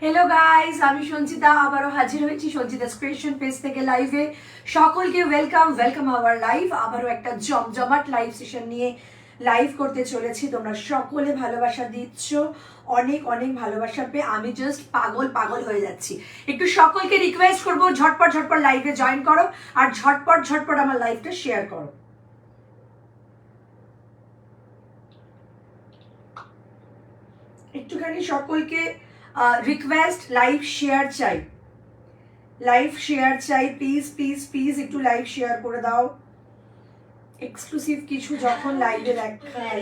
Hello guys, আমি সঞ্চিতা আবারও হাজির হয়েছি সঞ্চিতা ক্রিয়েশন পেজ থেকে লাইভে। সকলকে ওয়েলকাম আওয়ার লাইভ। আবারও একটা জমজমাট লাইভ সেশন নিয়ে লাইভ করতে চলেছি। তোমরা সকলে ভালোবাসা দিচ্ছ, অনেক অনেক ভালোবাসা পেয়ে আমি জাস্ট পাগল হয়ে যাচ্ছি। একটু সকলকে রিকোয়েস্ট করবো ঝটপট লাইভে জয়েন করো আর ঝটপট আমার লাইভটা শেয়ার করো। একটুখানি সকলকে রিকোয়েস্ট, লাইভ শেয়ার চাই প্লিজ একটু লাইভ শেয়ার করে দাও। এক্সক্লুসিভ কিছু যখন লাইভে দেখাই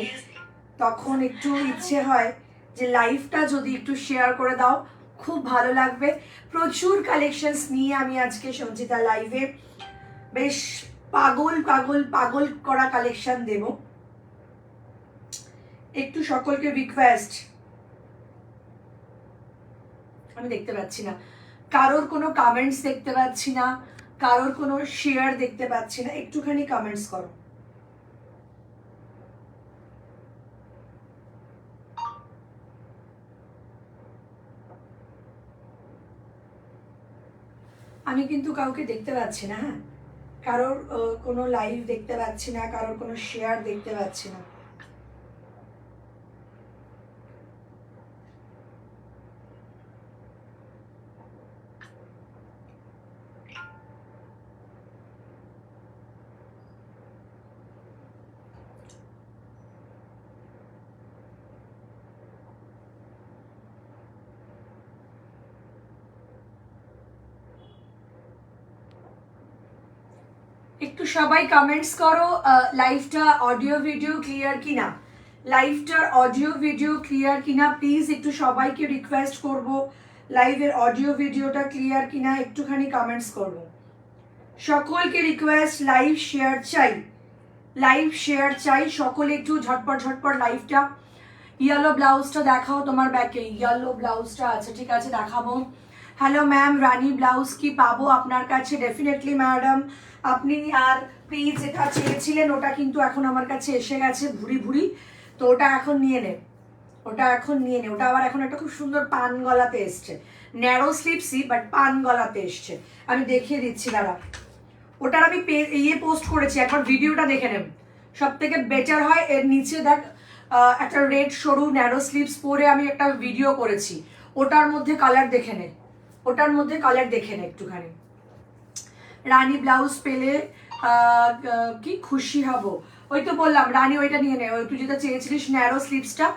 তখন একটু ইচ্ছে হয় যে লাইভটা যদি একটু শেয়ার করে দাও, খুব ভালো লাগবে। প্রচুর কালেকশনস নিয়ে আমি আজকে সঞ্চিতা লাইভে বেশ পাগল করা কালেকশন দেব। একটু সকলকে রিকোয়েস্ট, আমি দেখতে পাচ্ছি না কারোর কোনো কমেন্টস, দেখতে পাচ্ছি না কারোর কোনো শেয়ার, দেখতে পাচ্ছি না। একটুখানি কমেন্টস করো। আমি কিন্তু কাউকে দেখতে পাচ্ছি না। হ্যাঁ, কারোর কোনো লাইভ দেখতে পাচ্ছি না, কারোর কোনো শেয়ার দেখতে পাচ্ছি না। একটু সবাই কমেন্টস করো লাইভটা অডিও ভিডিও ক্লিয়ার কিনা, প্লিজ একটু সবাইকে রিকোয়েস্ট করব লাইভের অডিও ভিডিওটা ক্লিয়ার কিনা একটুখানি কমেন্টস করব। সকলকে রিকোয়েস্ট, লাইভ শেয়ার চাই। সকলে একটু ঝটপট লাইভটা। ইয়েলো ব্লাউজটা দেখাও তোমার ব্যাকে, ইয়েলো ব্লাউজটা আছে, ঠিক আছে দেখাবো। হ্যালো ম্যাম, রানী ব্লাউজ কি পাবো আপনার কাছে? ডেফিনেটলি ম্যাডাম, আপনি আর প্লিজ যেটা চেয়েছিলেন ওটা কিন্তু এখন আমার কাছে এসে গেছে ভুরি, তো ওটা এখন নিয়ে নে। ওটা আবার এখন একটা খুব সুন্দর পান গলাতে এসছে, ন্যারো স্লিপসি বাট পান গলাতে এসছে। আমি দেখিয়ে দিচ্ছি দাঁড়া। ওটার আমি পোস্ট করেছি, একবার ভিডিওটা দেখে নেব, সব থেকে বেটার হয়। এর নিচে দেখ একটা রেড সরু ন্যারো স্লিভস পরে আমি একটা ভিডিও করেছি, ওটার মধ্যে কালার দেখে নে একটুখানি। রানী ব্লাউজ পেলে কি খুশি হব। ওই তো বললাম রানী, ওইটা নিয়ে নে। তুই যেটা চেয়েছিলিস ন্যারো স্লিভসটা,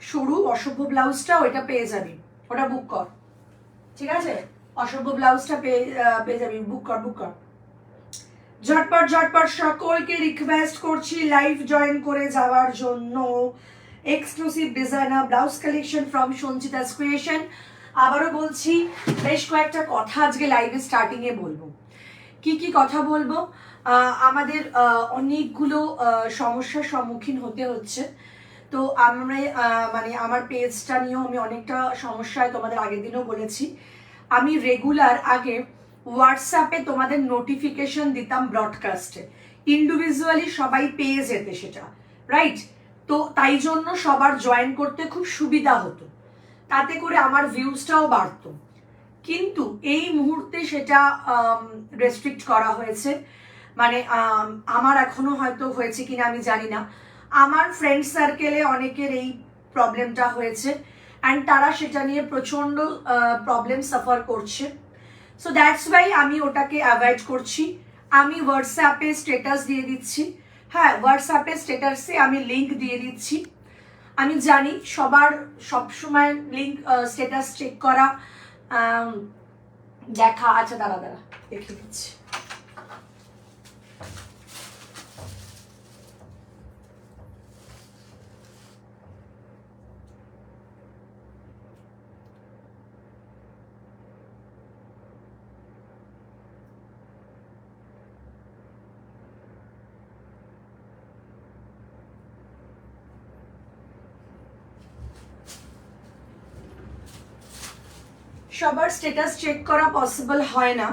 সরু অসভ্য ব্লাউজটা, ওইটা পেয়ে যাবি, ওটা বুক কর, ঠিক আছে? অসভ্য ব্লাউজটা পেয়ে যাবি, বুক কর। ঝটপট সকলকে রিকোয়েস্ট করছি লাইভ জয়েন করে যাওয়ার জন্য। Exclusive designer blouse collection from Sanchita's creation. আবারও বলছি, বেশ কয়েকটা কথা আজকে লাইভে স্টার্টিংয়ে বলবো। কি কথা বলবো? আমাদের অনেকগুলো সমস্যার সম্মুখীন হতে হচ্ছে। তো আমরা আমার পেজটা নিয়েও আমি অনেকটা সমস্যায়, তোমাদের আগের দিনও বলেছি। আমি রেগুলার আগে হোয়াটসঅ্যাপে তোমাদের নোটিফিকেশন দিতাম ব্রডকাস্টে, ইন্ডিভিজুয়ালি সবাই পেয়ে যেতে সেটা, রাইট? তো তাই জন্য সবার জয়েন করতে খুব সুবিধা হতো, তাতে করে আমার ভিউজটাও বাড়তো। কিন্তু এই মুহূর্তে সেটা রেস্ট্রিক্ট করা হয়েছে। আমার এখনো হয়তো হয়েছে কিনা আমি জানি না, আমার ফ্রেন্ড সার্কেলে অনেকের এই প্রবলেমটা হয়েছে অ্যান্ড তারা সেটা নিয়ে প্রচণ্ড প্রবলেম সাফার করছে। সো দ্যাটস ওয়াই আমি ওটাকে অ্যাভয়েড করছি। আমি হোয়াটসঅ্যাপে স্ট্যাটাস দিয়ে দিচ্ছি, হ্যাঁ হোয়াটসঅ্যাপে স্ট্যাটাসে আমি লিঙ্ক দিয়ে দিচ্ছি। আমি জানি সবার সবসময় লিঙ্ক স্ট্যাটাস চেক করা দেখা, আচ্ছা দাঁড়া দেখে দিচ্ছি। সবার স্ট্যাটাস চেক করা পসিবল হয় না,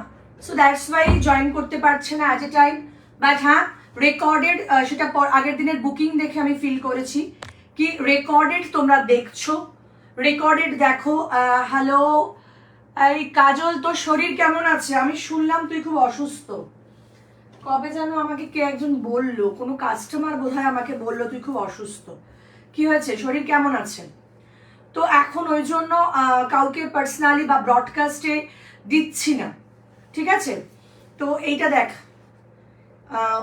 সো দ্যাটস ওয়াই জয়েন করতে পারছে না অ্যাট এ টাইম। বাট হ্যাঁ রেকর্ডেড, সেটা আগের দিনের বুকিং দেখে আমি ফিল করেছি কি রেকর্ডেড তোমরা দেখছো, রেকর্ডেড দেখো। হ্যালো এই কাজল, তোর শরীর কেমন আছে? আমি শুনলাম তুই খুব অসুস্থ। কবে যেন আমাকে কে একজন বললো, কোনো কাস্টমার বোধহয় আমাকে বললো তুই খুব অসুস্থ। কি হয়েছে, শরীর কেমন আছে? তো এখন ওই জন্য কাউকে পার্সোনালি বা ব্রডকাস্টে দিচ্ছি না, ঠিক আছে? তো এইটা দেখ,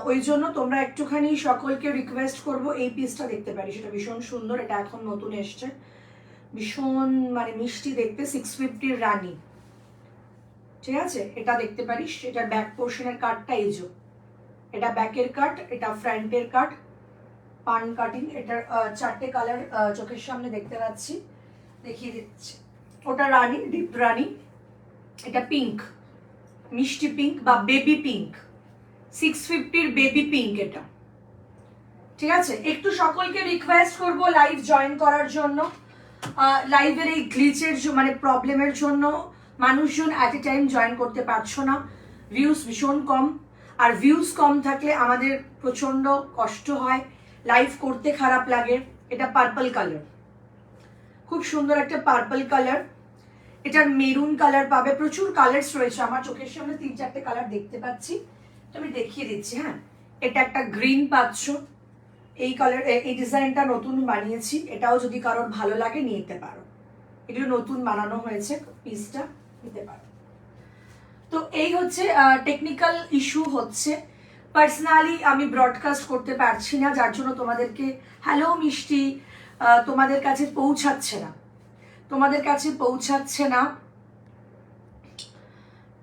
ওই জন্য তোমরা একটুখানি সকলকে রিকোয়েস্ট করব এই পিসটা দেখতে পারি, সেটা ভীষণ সুন্দর। এটা এখন নতুন এসছে, ভীষণ মানে মিষ্টি দেখতে, 650 রানী, ঠিক আছে? এটা দেখতে পারিস। এটার ব্যাক পোর্শনের কাটটা এই যে, এটা ব্যাকের কাট, এটা ফ্রন্টের কাট, পান কাটিং। এটার 4টে কালার চোখের সামনে দেখতে পাচ্ছি, দেখিয়ে দিচ্ছি। ওটা রানী, ডিপ রানী, এটা পিঙ্ক, মিষ্টি পিঙ্ক বা বেবি পিঙ্ক, 650 বেবি পিঙ্ক এটা, ঠিক আছে? একটু সকলকে রিকোয়েস্ট করব লাইভ জয়েন করার জন্য। লাইভের এই গ্লিচের মানে প্রবলেমের জন্য মানুষজন অ্যাট এ টাইম জয়েন করতে পারছো না, ভিউজ ভীষণ কম। আর ভিউজ কম থাকলে আমাদের প্রচন্ড কষ্ট হয়, লাইভ করতে খারাপ লাগে। এটা পার্পল কালার, খুব সুন্দর একটা পার্পল কালার। এটার মেরুন কালার পাবে, প্রচুর কালার্স রয়েছে। আমার চোখের সামনে 3-4টে কালার দেখতে পাচ্ছি, তো আমি দেখিয়ে দিচ্ছি। হ্যাঁ, এটা একটা গ্রিন পাচ্ছ, এই কালার, এই ডিজাইনটা নতুন বানিয়েছি। এটাও যদি কারোর ভালো লাগে নিতে পারো, এগুলো নতুন বানানো হয়েছে, পিসটা নিতে পারো। তো এই হচ্ছে টেকনিক্যাল ইস্যু হচ্ছে, পার্সোনালি আমি ব্রডকাস্ট করতে পারছি না, যার জন্য তোমাদেরকে হ্যালো মিষ্টি তোমাদের কাছে পৌঁছাচ্ছে না, তোমাদের কাছে পৌঁছাচ্ছে না।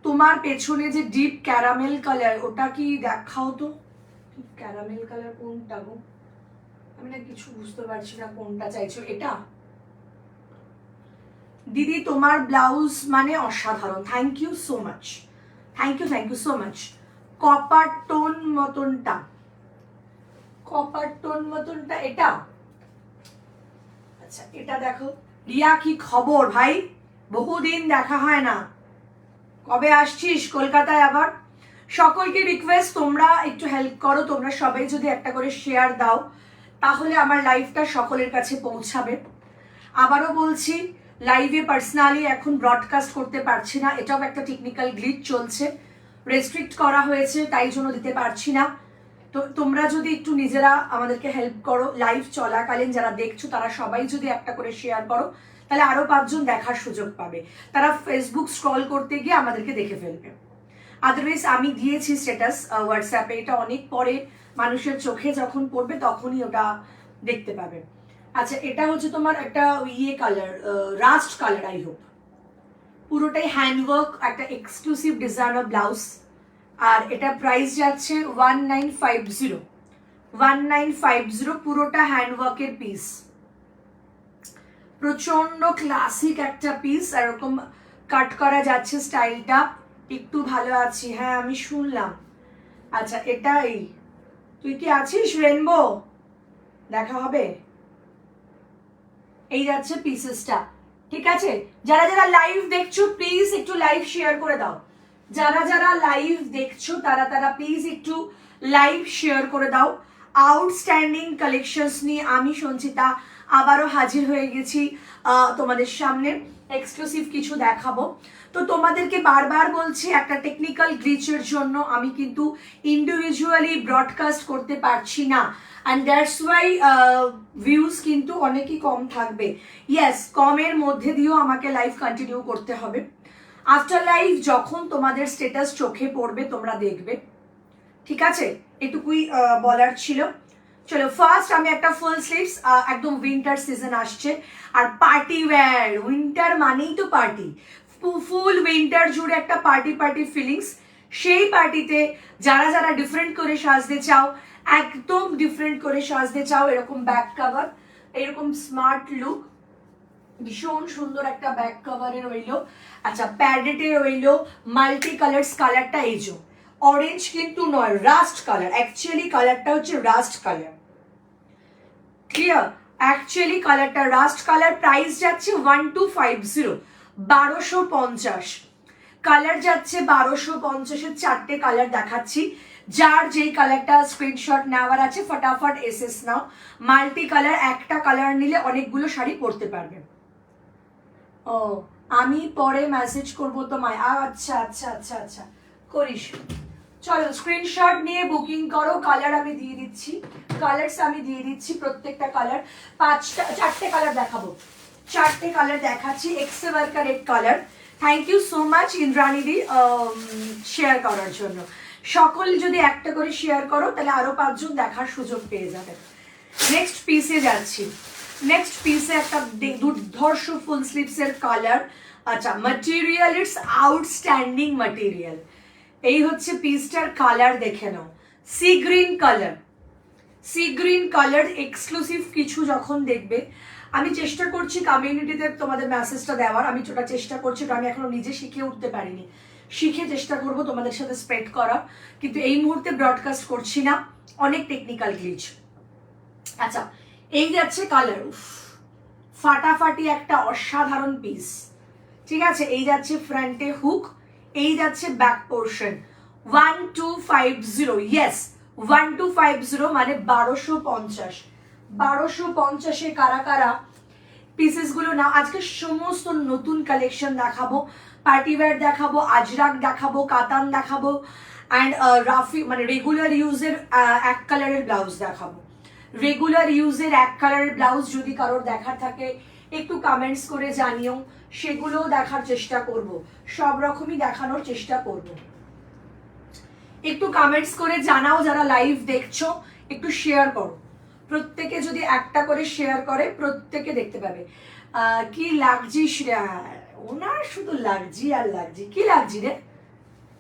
তোমার পেছনে যে ডিপ ক্যারামেল কালার, ওটা কি দেখাও তো, ক্যারামেল কালার কোনটা গো? আমি না কিছু বুঝতে পারছি না কোনটা চাইছো। এটা দিদি তোমার ব্লাউজ মানে অসাধারণ, thank you so much, thank you so much. Copper tone মতনটা, কপার টোন মতনটা এটা, আচ্ছা এটা দেখো। রিয়া কি খবর ভাই, বহুদিন দেখা হয় না, কবে আসছিস কলকাতায় আবার? সকলকে রিকোয়েস্ট তোমরা একটু হেল্প করো, তোমরা সবাই যদি একটা করে শেয়ার দাও তাহলে আমার লাইভটা সকলের কাছে পৌঁছাবে। আবারও বলছি, লাইভে পার্সোনালি এখন ব্রডকাস্ট করতে পারছি না, এটাও একটা টেকনিক্যাল গ্লিচ চলছে, রেস্ট্রিক্ট করা হয়েছে, তাই জন্য দিতে পারছি না। তো তোমরা যদি একটু নিজেরা আমাদেরকে হেল্প করো, লাইভ চলাকালীন যারা দেখছো তারা সবাই যদি একটা করে শেয়ার করো, তাহলে আরো 5 জন দেখার সুযোগ পাবে, তারা ফেসবুক স্ক্রল করতে গিয়ে আমাদেরকে দেখে ফেলবে। আদারওয়াইজ আমি দিয়েছি স্ট্যাটাস হোয়াটসঅ্যাপে, এটা অনেক পরে মানুষের চোখে যখন পড়বে তখনই ওটা দেখতে পাবে। আচ্ছা এটা হচ্ছে তোমার একটা ইয়ে colour, rushed colour, I hope. পুরোটাই হ্যান্ডওয়ার্ক, একটা এক্সক্লুসিভ ডিজাইনার ব্লাউজ, আর এটা প্রাইস যাচ্ছে 1950, 1950, পুরোটা হ্যান্ডওয়ার্কের পিস, প্রচন্ড ক্লাসিক একটা পিস। এরকম কাট করা যাচ্ছে, স্টাইলটা একটু ভালো আছি, হ্যাঁ আমি শুনলাম। আচ্ছা এটাই, তুই কি আছিস রেনবো? দেখা হবে। এই যাচ্ছে পিসেসটা, ঠিক আছে? যারা যারা লাইভ দেখছো প্লিজ একটু লাইভ শেয়ার করে দাও, যারা যারা লাইভ দেখছো তারা তারা প্লিজ একটু লাইভ শেয়ার করে দাও। আউটস্ট্যান্ডিং কালেকশনস নিয়ে আমি সঞ্চিতা আবারও হাজির হয়ে গেছি তোমাদের সামনে, এক্সক্লুসিভ কিছু দেখাবো। তো তোমাদেরকে বারবার বলছি, একটা টেকনিক্যাল গ্লিচের জন্য আমি কিন্তু ইন্ডিভিজুয়ালি ব্রডকাস্ট করতে পারছি না, অ্যান্ড দ্যাটস ওয়াই ভিউজ কিন্তু অনেকই কম থাকবে। ইয়েস, কমের মধ্যে দিয়েও আমাকে লাইভ কন্টিনিউ করতে হবে। আফটার লাইভ যখন তোমাদের স্ট্যাটাস চোখে পড়বে তোমরা দেখবে, ঠিক আছে? এটুকুই বলার ছিল। চলো ফার্স্ট আমি একটা ফুল স্লিভস, একদম উইন্টার সিজন আসছে, আর পার্টি ওয়্যার, উইন্টার মানেই তো পার্টি, ফুল উইন্টার জুড়ে একটা পার্টি পার্টি ফিলিংস। সেই পার্টিতে যারা যারা ডিফারেন্ট করে সাজতে চাও, একদম ডিফারেন্ট করে সাজতে চাও, এরকম ব্যাক কভার, এরকম স্মার্ট লুক, ভীষণ সুন্দর একটা ব্যাক কভারে রইলো। আচ্ছা প্যাডেটে রইলো মাল্টি কালার্স, কালারটা এই যে অরেঞ্জ কিন্তু নয়, রাস্ট কালার, অ্যাকচুয়ালি কালারটা হচ্ছে রাস্ট কালার, ক্লিয়ার? অ্যাকচুয়ালি কালারটা রাস্ট কালার। প্রাইস যাচ্ছে 1250, 1250। কালার যাচ্ছে 1250-এর 4টে কালার দেখাচ্ছি। যার যেই কালারটা স্ক্রিনশট নেওয়ার আছে ফটাফট এসএস নাও। মাল্টি কালার, একটা কালার নিলে অনেকগুলো শাড়ি পরতে পারবে। ও আমি পরে মেসেজ করবো তোমায়। আচ্ছা আচ্ছা আচ্ছা আচ্ছা করিস। চলো স্ক্রিনশট নিয়ে বুকিং করো। কালার আমি দিয়ে দিচ্ছি, কালারস আমি দিয়ে দিচ্ছি, প্রত্যেকটা কালার 4টে কালার দেখাবো। 4টে কালার দেখাচ্ছি। এক্সে ওয়ার্কা red colour. Thank you so much Indrani di share করার জন্য। সকল যদি একটা করে শেয়ার করো তাহলে আরো 5 জন দেখার সুযোগ পেয়ে যাবে। নেক্সট পিসে যাচ্ছি। নেক্সট পিসে একটা দুর্ধর্ষ ফুল স্লিভস এর কালার। আচ্ছা ম্যাটেরিয়াল, ইটস আউটস্ট্যান্ডিং ম্যাটেরিয়াল। এই হচ্ছে পিসটার কালার, দেখে নাও। Sea green colour, sea green colour exclusive কিছু যখন দেখবে, আমি চেষ্টা করছি কমিউনিটিতে তোমাদের মেসেজটা দেওয়ার, আমি ওটা চেষ্টা করছি, আমি এখনো নিজে শিখে উঠতে পারিনি, শিখে চেষ্টা করব তোমাদের সাথে স্প্রেড করা, কিন্তু এই মুহূর্তে ব্রডকাস্ট করছি না, অনেক টেকনিক্যাল গ্লিচ। আচ্ছা এই যাচ্ছে কালার, ফাটাফাটি একটা অসাধারণ পিস, ঠিক আছে। এই যাচ্ছে ফ্রন্টে হুক, এই যাচ্ছে ব্যাক পোর্শন। 1250, ইয়েস 1250 মানে 1250। 1250-এ কারা কারা পিসেস গুলো না, আজকে সমস্ত নতুন কালেকশন দেখাবো, পার্টিওয়্যার দেখাবো, আজরাক দেখাবো, কাতান দেখাবো, অ্যান্ড রাফি মানে রেগুলার ইউজের এক কালারের ব্লাউজ দেখাবো। রেগুলার ইউজের এক কালারের ব্লাউজ যদি কারোর দেখার থাকে একটু কমেন্টস করে জানিও, সেগুলোও দেখার চেষ্টা করব, সব রকমই দেখানোর চেষ্টা করব। একটু কমেন্টস করে জানাও, যারা লাইভ দেখছো একটু শেয়ার করো, প্রত্যেকে যদি একটা করে শেয়ার করে প্রত্যেকে দেখতে পাবে। কি লাগছি ওনার, শুধু লাগছি আর লাগছি। কি লাগছি রে?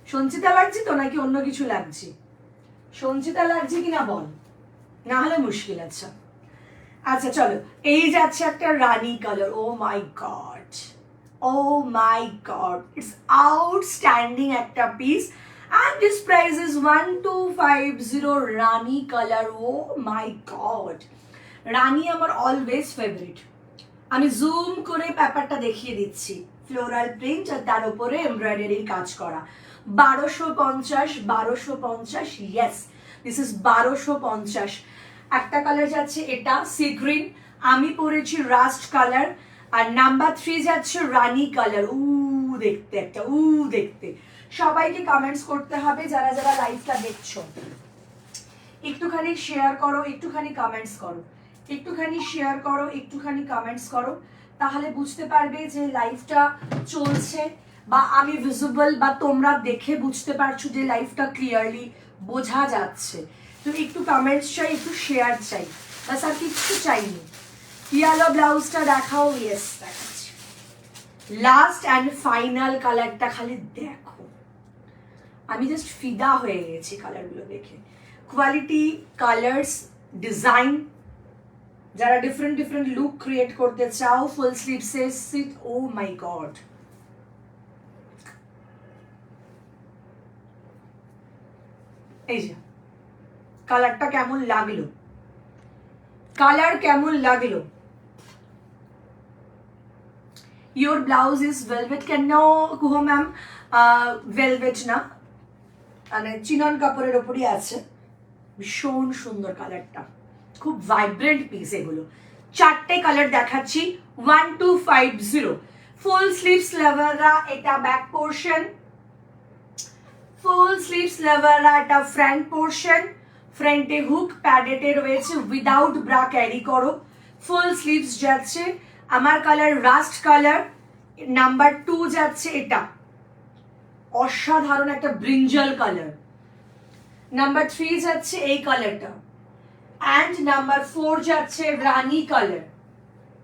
সঞ্চিতা লাগছি তো নাকি অন্য কিছু লাগছি? সঞ্চিতা লাগছে কিনা বল, না হলে মুশকিল। আচ্ছা আচ্ছা চলো, এই যাচ্ছে একটা rani colour. Oh my god, oh my god, it's outstanding একটা piece, and this price is 1250 rani colour. Oh my god, rani আমার অলওয়েজ ফেভারিট। আমি জুম করে ব্যাপারটা দেখিয়ে দিচ্ছি, ফ্লোরাল প্রিন্ট আর তার উপরে এমব্রয়ডারির কাজ করা। 1250, 1250, ইয়েস দিস ইজ 1250। একটা কালার যাচ্ছে এটা সি গ্রিন, আমি পরেছি রাস্ট কালার, আর নাম্বার 3 যাচ্ছে রানী কালার। দেখতে একটা দেখতে। সবাইকে কমেন্টস করতে হবে, যারা যারা লাইভটা দেখছো একটুখানি শেয়ার করো, একটুখানি কমেন্টস করো, একটুখানি শেয়ার করো, একটুখানি কমেন্টস করো, তাহলে বুঝতে পারবে যে লাইভটা চলছে বা আমি ভিজিবল, বা তোমরা দেখে বুঝতে পারছো যে লাইভটা ক্লিয়ারলি বোঝা যাচ্ছে। তো একটু কমেন্টস চাই, একটু শেয়ার চাই, বাস আর কিচ্ছু চাইনি। ইয়ালো ব্লাউজটা দেখাও। ইয়েস দেখাচ্ছি, লাস্ট অ্যান্ড ফাইনাল কালারটা খালি দেখো, আমি জাস্ট ফিদা হয়ে গেছি কালারগুলো দেখে। কোয়ালিটি, কালার্স, ডিজাইন, যারা ডিফারেন্ট ডিফারেন্ট লুক ক্রিয়েট করতে চাও ফুল স্লিভসে সিট, ও মাই গড। এই যে কালারটা কেমন লাগলো, কালার কেমন লাগলো? Your blouse is velvet. কেন কুহো ম্যাম? ভেলভেট না, মানে চিনন কাপড়ের ওপরই আছে। ভীষণ সুন্দর কালারটা, খুব ভাইব্রেন্ট পিস এগুলো। 4টে কালার দেখাচ্ছি। 1250 ফুল স্লিভস লেভাররা, এটা ব্যাক পোর্শন, ফুল স্লিভস লেভাররা এটা ফ্রন্ট পোর্শন, ফ্রন্টে হুক প্যাডেটে রয়েছে, উইদাউট ব্রা ক্যারি করো। ফুল স্লিভস যাচ্ছে, আমার কালার রাস্ট কালার, নাম্বার 2 যাচ্ছে এটা অসাধারণ একটা ব্রিঞ্জাল কালার, নাম্বার 3 যাচ্ছে এই কালারটা, অ্যান্ড নাম্বার 4 যাচ্ছে রানী কালার,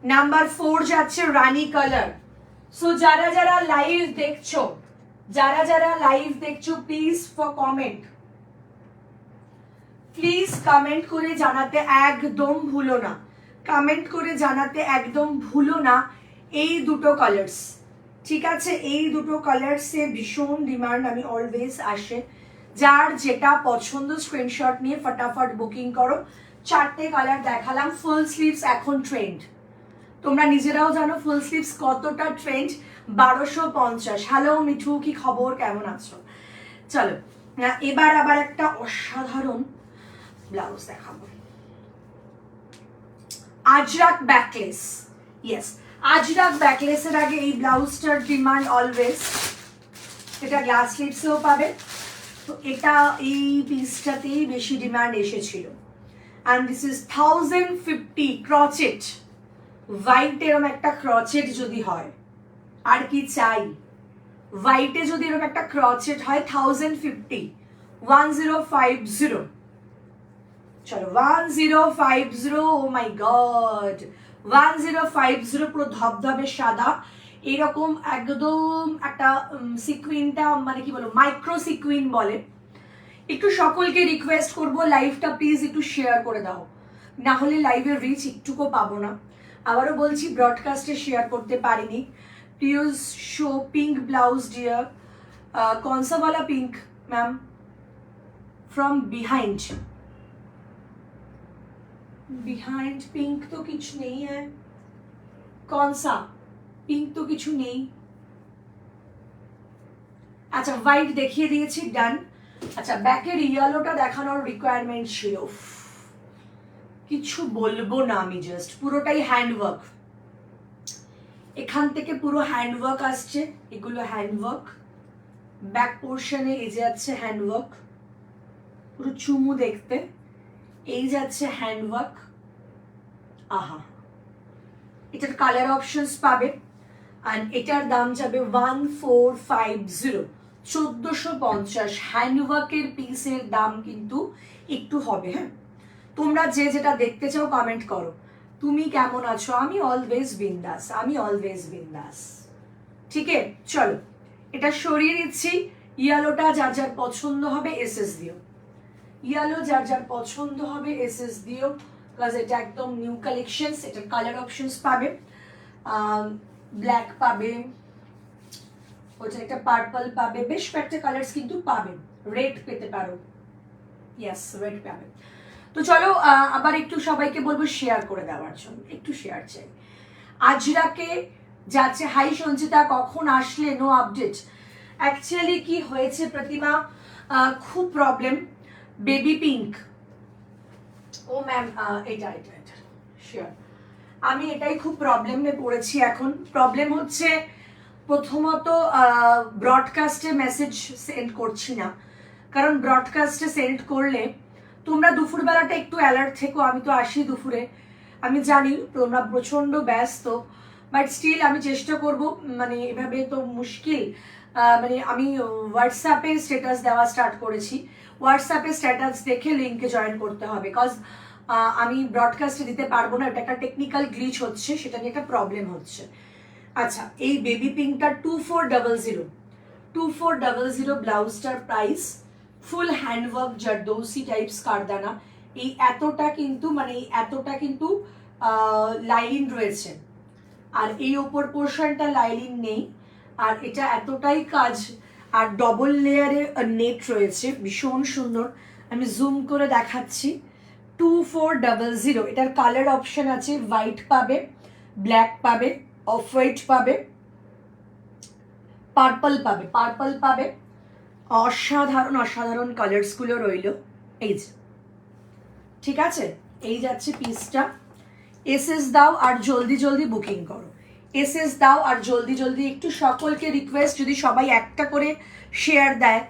নাম্বার 4 যাচ্ছে রানী কালার। সো যারা যারা লাইভ দেখছো, যারা যারা লাইভ দেখছো please for comment, please comment করে জানাতে একদম ভুলো না, কমেন্ট করে জানাতে একদম ভুলো না এই দুটো কালার্স, ঠিক আছে? এই দুটো কালার্সে ভীষণ ডিমান্ড আমি অলওয়েজ আসে। যার যেটা পছন্দ স্ক্রিনশট নিয়ে ফটাফট বুকিং করো। 4টে কালার দেখালাম। ফুল স্লিভস এখন ট্রেন্ড, তোমরা নিজেরাও জানো ফুল স্লিভস কতটা ট্রেন্ড। 1250। হ্যালো মিঠু, কি খবর, কেমন আছো? চলো এবার আবার একটা অসাধারণ ব্লাউজ দেখাবো। আজরাক ব্যাকলেস, ইয়েস আজরাক ব্যাকলেসের আগে এই ব্লাউজটার ডিমান্ড অলওয়েজ। এটা গ্লাস স্লিভসেও পাবে, তো এটা এই পিসটাতেই বেশি ডিমান্ড এসেছিল। And this is 1050 crochet, white এরম একটা ক্রচেট যদি হয় আর কি চাই, হোয়াইটে যদি এরকম একটা ক্রচেট হয় 1050, 1050। চলো 1050, ও মাই গড 1050, পুরো ধবধবে সাদা, এরকম একদম একটা সিকুইনটা মানে কি বলবো মাইক্রো সিকুইন বলে। একটু সকলকে রিকোয়েস্ট করব লাইভটা প্লিজ একটু শেয়ার করে দাও, না হলে লাইভের রিচ একটুকু পাবো না। আবারও বলছি ব্রডকাস্টে শেয়ার করতে পারিনি। Please show pink blouse dear. कौन सा वाला pink ma'am? From behind, behind pink तो कुछ नहीं है। कौन सा पिंक तो कुछ नहीं। আচ্ছা হোয়াইট দেখিয়ে দিয়েছি, ডান। আচ্ছা ব্যাকের ইয়েলোটা দেখানোর রিকোয়ারমেন্ট ছিল, কিছু বলবো না আমি, জাস্ট পুরোটাই হ্যান্ডওয়ার্ক। এখান থেকে পুরো হ্যান্ডওয়ার্ক আসছে, এগুলো হ্যান্ডওয়ার্ক। ব্যাক পোর্শনে এই যাচ্ছে হ্যান্ডওয়ার্ক, পুরো চুমু দেখতে, এই যাচ্ছে হ্যান্ডওয়ার্ক। আহা, এটার কালার অপশনস পাবে। আর এটার দাম যাবে 1450, 1450। হ্যান্ডওয়ার্কের পিসের দাম কিন্তু একটু হবে। হ্যাঁ, তোমরা যে যেটা দেখতে চাও কমেন্ট করো। তুমি কেমন আছো? আমি অলওয়েজ বিন্দাস, আমি অলওয়েজ বিন্দাস। ঠিক আছে, চলো এটা সরিয়ে দিচ্ছি। ইয়েলোটা যার যার পছন্দ হবে এসএস দিও, ইয়েলো যার যার পছন্দ হবে এসএস দিও, বিকজ এটা একদম নিউ কালেকশনস। এটার কালার অপশনস পাবে, ব্ল্যাক পাবে, ওটা একটা পার্পল পাবে, বেশ কয়েকটা কালার্স কিন্তু পাবেন। রেড পেতে পারো, ইয়েস রেড পাবে। তো চলো আবার একটু সবাইকে বলবো শেয়ার করে দেওয়ার জন্য, একটু শেয়ার চাই। আজরাকে যাচ্ছে, হাই সঞ্চিতা কখন আসলে, নো আপডেট। অ্যাকচুয়ালি কি হয়েছে প্রতিমা, খুব প্রবলেম। বেবি পিঙ্ক, ও ম্যাম এটা এটা এটা শিওর, আমি এটাই খুব প্রবলেমে পড়েছি এখন। প্রবলেম হচ্ছে প্রথমত ব্রডকাস্টে মেসেজ সেন্ড করছি না, কারণ ব্রডকাস্টে সেন্ড করলে তোমরা দুপুরবেলাটা একটু অ্যালার্ট থেকো। আমি তো আসি দুপুরে, আমি জানি তোমরা প্রচণ্ড ব্যস্ত, বাট স্টিল আমি চেষ্টা করব। মানে এভাবে তো মুশকিল, মানে আমি হোয়াটসঅ্যাপে স্ট্যাটাস দেওয়া স্টার্ট করেছি। হোয়াটসঅ্যাপে স্ট্যাটাস দেখে লিঙ্কে জয়েন করতে হবে, বিকজ আমি ব্রডকাস্টে দিতে পারবো না, এটা একটা টেকনিক্যাল গ্লিচ হচ্ছে, সেটা নিয়ে একটা প্রবলেম হচ্ছে। আচ্ছা, এই বেবি পিঙ্কটা 2400, 2400 ব্লাউজটার প্রাইস। ফুল হ্যান্ডওয়ার্ক জারদৌসি টাইপস কারদানা, এই এতটা কিন্তু মানে এই এতটা কিন্তু লাইলিন রয়েছে, আর এই ওপর পোর্শনটা লাইলিন নেই। আর এটা এতটাই কাজ, আর ডবল লেয়ারে নেট রয়েছে, ভীষণ সুন্দর। আমি জুম করে দেখাচ্ছি। 2400, এটার কালার অপশন আছে, হোয়াইট পাবে, ব্ল্যাক পাবে, অফ হোয়াইট পাবে, পার্পল পাবে, পার্পল পাবে। অসাধারণ অসাধারণ কালার্সগুলো রইল। এই যে, ঠিক আছে, এই যাচ্ছে পিসটা। এসএস দাও আর জলদি জলদি বুকিং করো, এসএস দাও আর জলদি জলদি। একটু সকলকে রিকোয়েস্ট, যদি সবাই একটা করে শেয়ার দেয়,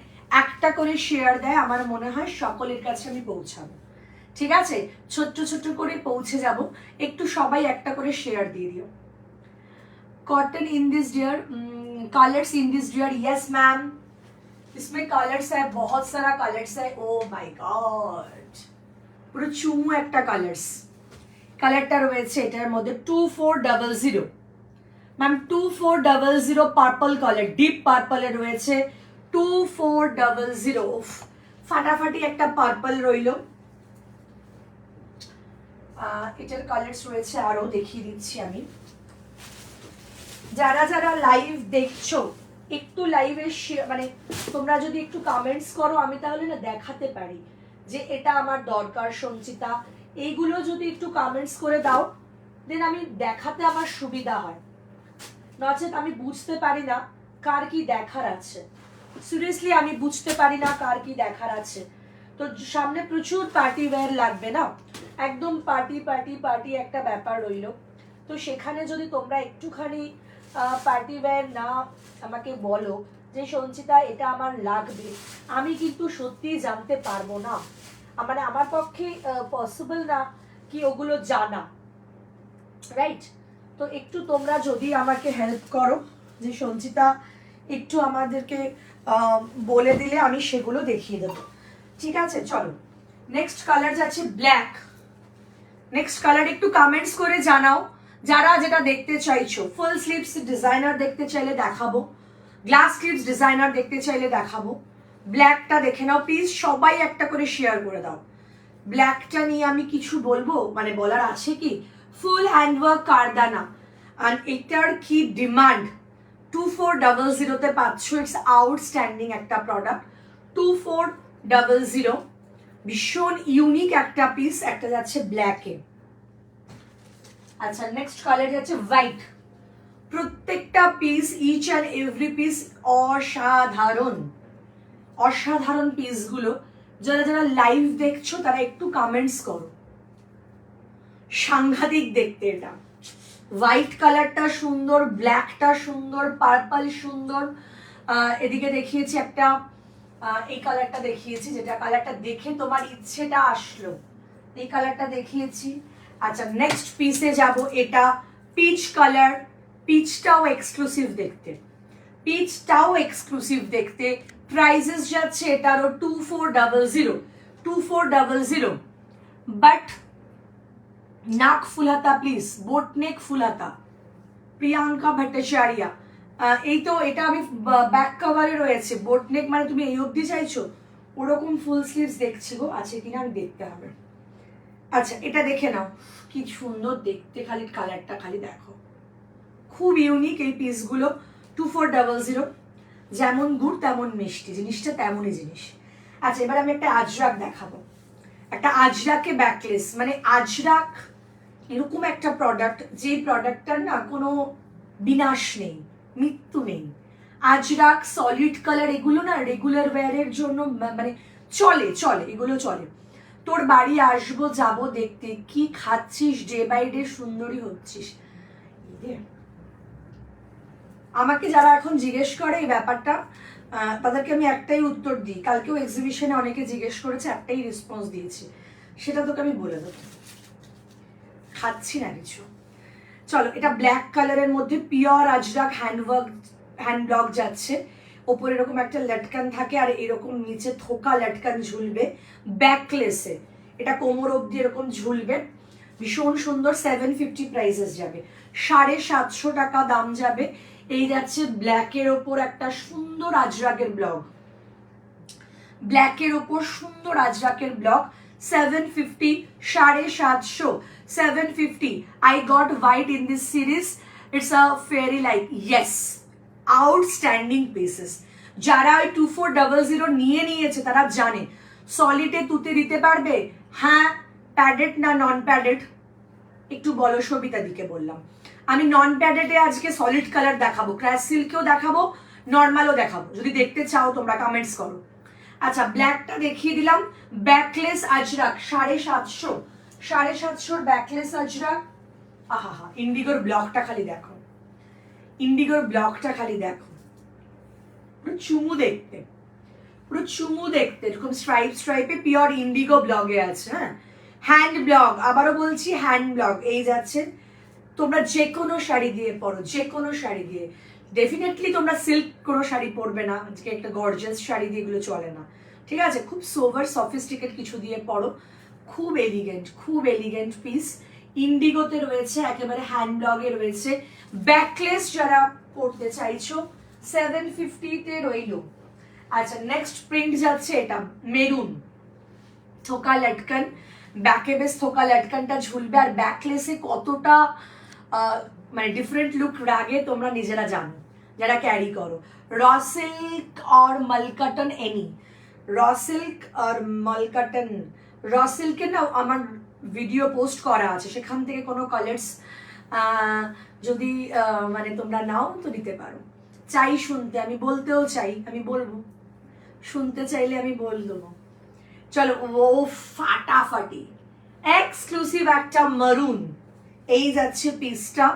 একটা করে শেয়ার দেয়, আমার মনে হয় সকলের কাছে আমি পৌঁছাবো। ঠিক আছে, ছোট্ট ছোট্ট করে পৌঁছে যাব, একটু সবাই একটা করে শেয়ার দিয়ে দিও। Cotton in this dear, colours in this dear, yes ma'am, इसमें कलर्स है, बहुत सारा कलर्स है। ओ माय गॉड, পুরো চুমু একটা কালার্স, কালারটা রয়েছে এটার মধ্যে 2400 ম্যাম, 2400 পার্পল কালার, ডিপ পার্পলে রয়েছে 2400। ফাটাফাটি একটা পার্পল রইল। এটার কালার্স রয়েছে আরো, দেখিয়ে দিচ্ছি আমি। যারা যারা লাইভ দেখছো একটু লাইভে মানে তোমরা যদি একটু কমেন্টস করো, আমি তাহলে না দেখাতে পারি যে এটা আমার দরকার সঞ্চিতা। এইগুলো যদি একটু কমেন্টস করে দাও, দেন আমি দেখাতে আমার সুবিধা হয়। নচেত আমি বুঝতে পারি না কার কি দেখার আছে। সিরিয়াসলি আমি বুঝতে পারি না কার কি দেখার আছে। তো সামনে প্রচুর পার্টি ওয়্যার লাগবে না, একদম পার্টি পার্টি পার্টি একটা ব্যাপার রইল। তো সেখানে যদি তোমরা একটুখানি পার্টি ওয়্যার না আমাকে বলো যে সঞ্চিতা এটা আমার লাগবে, আমি কিন্তু সত্যিই জানতে পারবো না, মানে আমার পক্ষে পসিবল না কি ওগুলো জানা, রাইট? তো একটু তোমরা যদি আমাকে হেল্প করো যে সঞ্চিতা একটু আমাদেরকে বলে দিলে আমি সেগুলো দেখিয়ে দেবো, ঠিক আছে? চলো নেক্সট কালার যাচ্ছে ব্ল্যাক। নেক্সট কালার একটু কমেন্টস করে জানাও যারা যেটা দেখতে চাইছো। ফুল স্লিভস ডিজাইনার দেখতে চাইলে দেখাবো, গ্লাস স্লিভস ডিজাইনার দেখতে চাইলে দেখাবো। ব্ল্যাকটা দেখে নাও প্লিজ, সবাই একটা করে শেয়ার করে দাও। ব্ল্যাকটা নিয়ে আমি কিছু বলবো, মানে বলার আছে কি? ফুল হ্যান্ডওয়ার্ক কারদানা, আর এটার কি ডিমান্ড 2400-তে পাচ্ছ। ইটস আউটস্ট্যান্ডিং একটা প্রোডাক্ট, 2400, ভীষণ ইউনিক একটা পিস। একটা যাচ্ছে ব্ল্যাকে, আচ্ছা নেক্সট কালার যাচ্ছে হোয়াইট। প্রত্যেকটা piece, each and every piece অসাধারণ, অসাধারণ পিসগুলো। যারা যারা লাইভ দেখছো তারা একটু কমেন্টস করো। সাংঘাতিক দেখতে এটা, হোয়াইট কালারটা সুন্দর, ব্ল্যাকটা সুন্দর, পার্পল সুন্দর। এদিকে দেখিয়েছি একটা, এই কালারটা দেখিয়েছি, যেটা কালারটা দেখে তোমার ইচ্ছেটা আসলো, এই কালারটা দেখিয়েছি। আচ্ছা নেক্সট পিসে যাব, এটা পিচ কালার। পিচটাও এক্সক্লুসিভ দেখতে, পিচটাও এক্সক্লুসিভ দেখতে। প্রাইসেস যাচ্ছে এটারও 2400, বাট নাক ফুলাতা প্লিজ, বোট নেক ফুলাতা। প্রিয়াঙ্কা ভট্টাচার্য, এই তো এটা আমি ব্যাক কভারে রয়েছে বোট নেক, মানে তুমি এই অবধি চাইছো, ওরকম ফুল স্লিভস দেখছি গো, আছে কিনা আমি দেখতে হবে। আচ্ছা এটা দেখে নাও, কি সুন্দর দেখতে, খালি কালারটা খালি দেখো, খুব ইউনিক এই পিসগুলো। 2400, যেমন গুড় তেমন মিষ্টি, জিনিসটা তেমনই জিনিস। আচ্ছা এবার আমি একটা আজরাক দেখাবো, একটা আজরাকে ব্যাকলেস। মানে আজরাক এরকম একটা প্রোডাক্ট, যে প্রোডাক্টটার না কোনো বিনাশ নেই, মৃত্যু নেই। আজরাক সলিড কালার, এগুলো না রেগুলার ওয়্যারের জন্য মানে চলে চলে, এগুলো চলে। তোর বাড়ি আসবো যাবো দেখতে, কি খাচ্ছিস, ডে বাই ডে সুন্দরী হচ্ছিস। আমাকে যারা এখন জিজ্ঞেস করে এই ব্যাপারটা, তাদেরকে আমি একটাই উত্তর দিই, কালকেও এক্সিবিশনে অনেকে জিজ্ঞেস করেছে, একটাই রেসপন্স দিয়েছি, সেটা তোকে আমি বলে দেবো, খাচ্ছি না কিছু। চলো এটা ব্ল্যাক কালারের মধ্যে পিওর আজরাক হ্যান্ড ব্লক যাচ্ছে। ওপরে এরকম একটা লটকান থাকে, আর এরকম নিচে থোকা লটকান ঝুলবে ব্যাকলেসে, এটা কোমর অবধি এরকম ঝুলবে, ভীষণ সুন্দর। 750 প্রাইসেস যাবে, 750 টাকা দাম যাবে। এই যাচ্ছে ব্ল্যাকের ওপর একটা সুন্দর আজরাকের ব্লক, ব্ল্যাকের ওপর সুন্দর আজরাকের block, 750, 750, 750. I got white in this series. It's a fairy light. Yes, outstanding pieces. যারা ওই 2400 নিয়ে নিয়েছে তারা জানে সলিডে তুতে দিতে পারবে। হ্যাঁ, প্যাডেড না নন প্যাডেড একটু বলো। সবিতা দিকে বললাম আমি নন প্যাডেডে আজকে সলিড কালার দেখাবো, ক্র্যাশ সিল্কেও দেখাবো, নর্মালও দেখাবো, যদি দেখতে চাও তোমরা কমেন্টস করো। আচ্ছা ব্ল্যাকটা দেখিয়ে দিলাম, ব্যাকলেস আজরাক 750, 750 ব্যাকলেস আজরাক। আহা, ইন্ডিগোর ব্লকটা খালি দেখো, ইন্ডিগোর ব্লকটা খালি দেখো, পুরো চুমু দেখতে, পুরো চুমু দেখতে, এরকম স্ট্রাইপ স্ট্রাইপে পিওর ইন্ডিগো ব্লগে আছে। হ্যাঁ, হ্যান্ড ব্লগ, আবারও বলছি হ্যান্ড ব্লগ। এই যাচ্ছে, তোমরা যে কোনো শাড়ি দিয়ে পরো, যে কোনো শাড়ি দিয়ে। ডেফিনেটলি তোমরা সিল্ক কোনো শাড়ি পরবে না, আজকে একটা গর্জিয়াস শাড়ি দিয়ে এগুলো চলে না, ঠিক আছে? খুব সোভার সফিস্টিকেট কিছু দিয়ে পরো, খুব এলিগেন্ট, খুব এলিগেন্ট পিস। ইন্ডিগোতে রয়েছে, একেবারে হ্যান্ড ব্লগে রয়েছে। ব্যাকলেস যারা পরতে চাইছো 750-তে রইল। আচ্ছা নেক্সট প্রিন্ট যাচ্ছে এটা মেরুন, থোকা লটকান, ব্যাকে বেশ থোকা লটকানটা ঝুলবে, আর ব্যাকলেসে কতটা মানে ডিফারেন্ট লুক লাগে তোমরা নিজেরা জানো যারা ক্যারি করো। র সিল্ক আর মলকটন, এনি র সিল্ক আর মলকটন, র সিল্কের না আমার ভিডিও পোস্ট করা আছে, সেখান থেকে কোনো কালার্স যদি মানে তোমরা নাও তো নিতে পারো। চাই শুনতে, আমি বলতেও চাই, আমি বলবো, শুনতে চাইলে আমি বল দেবো। চলো, ও ফাটাফাটি এক্সক্লুসিভ একটা মারুন, এই যাচ্ছে পিসটা,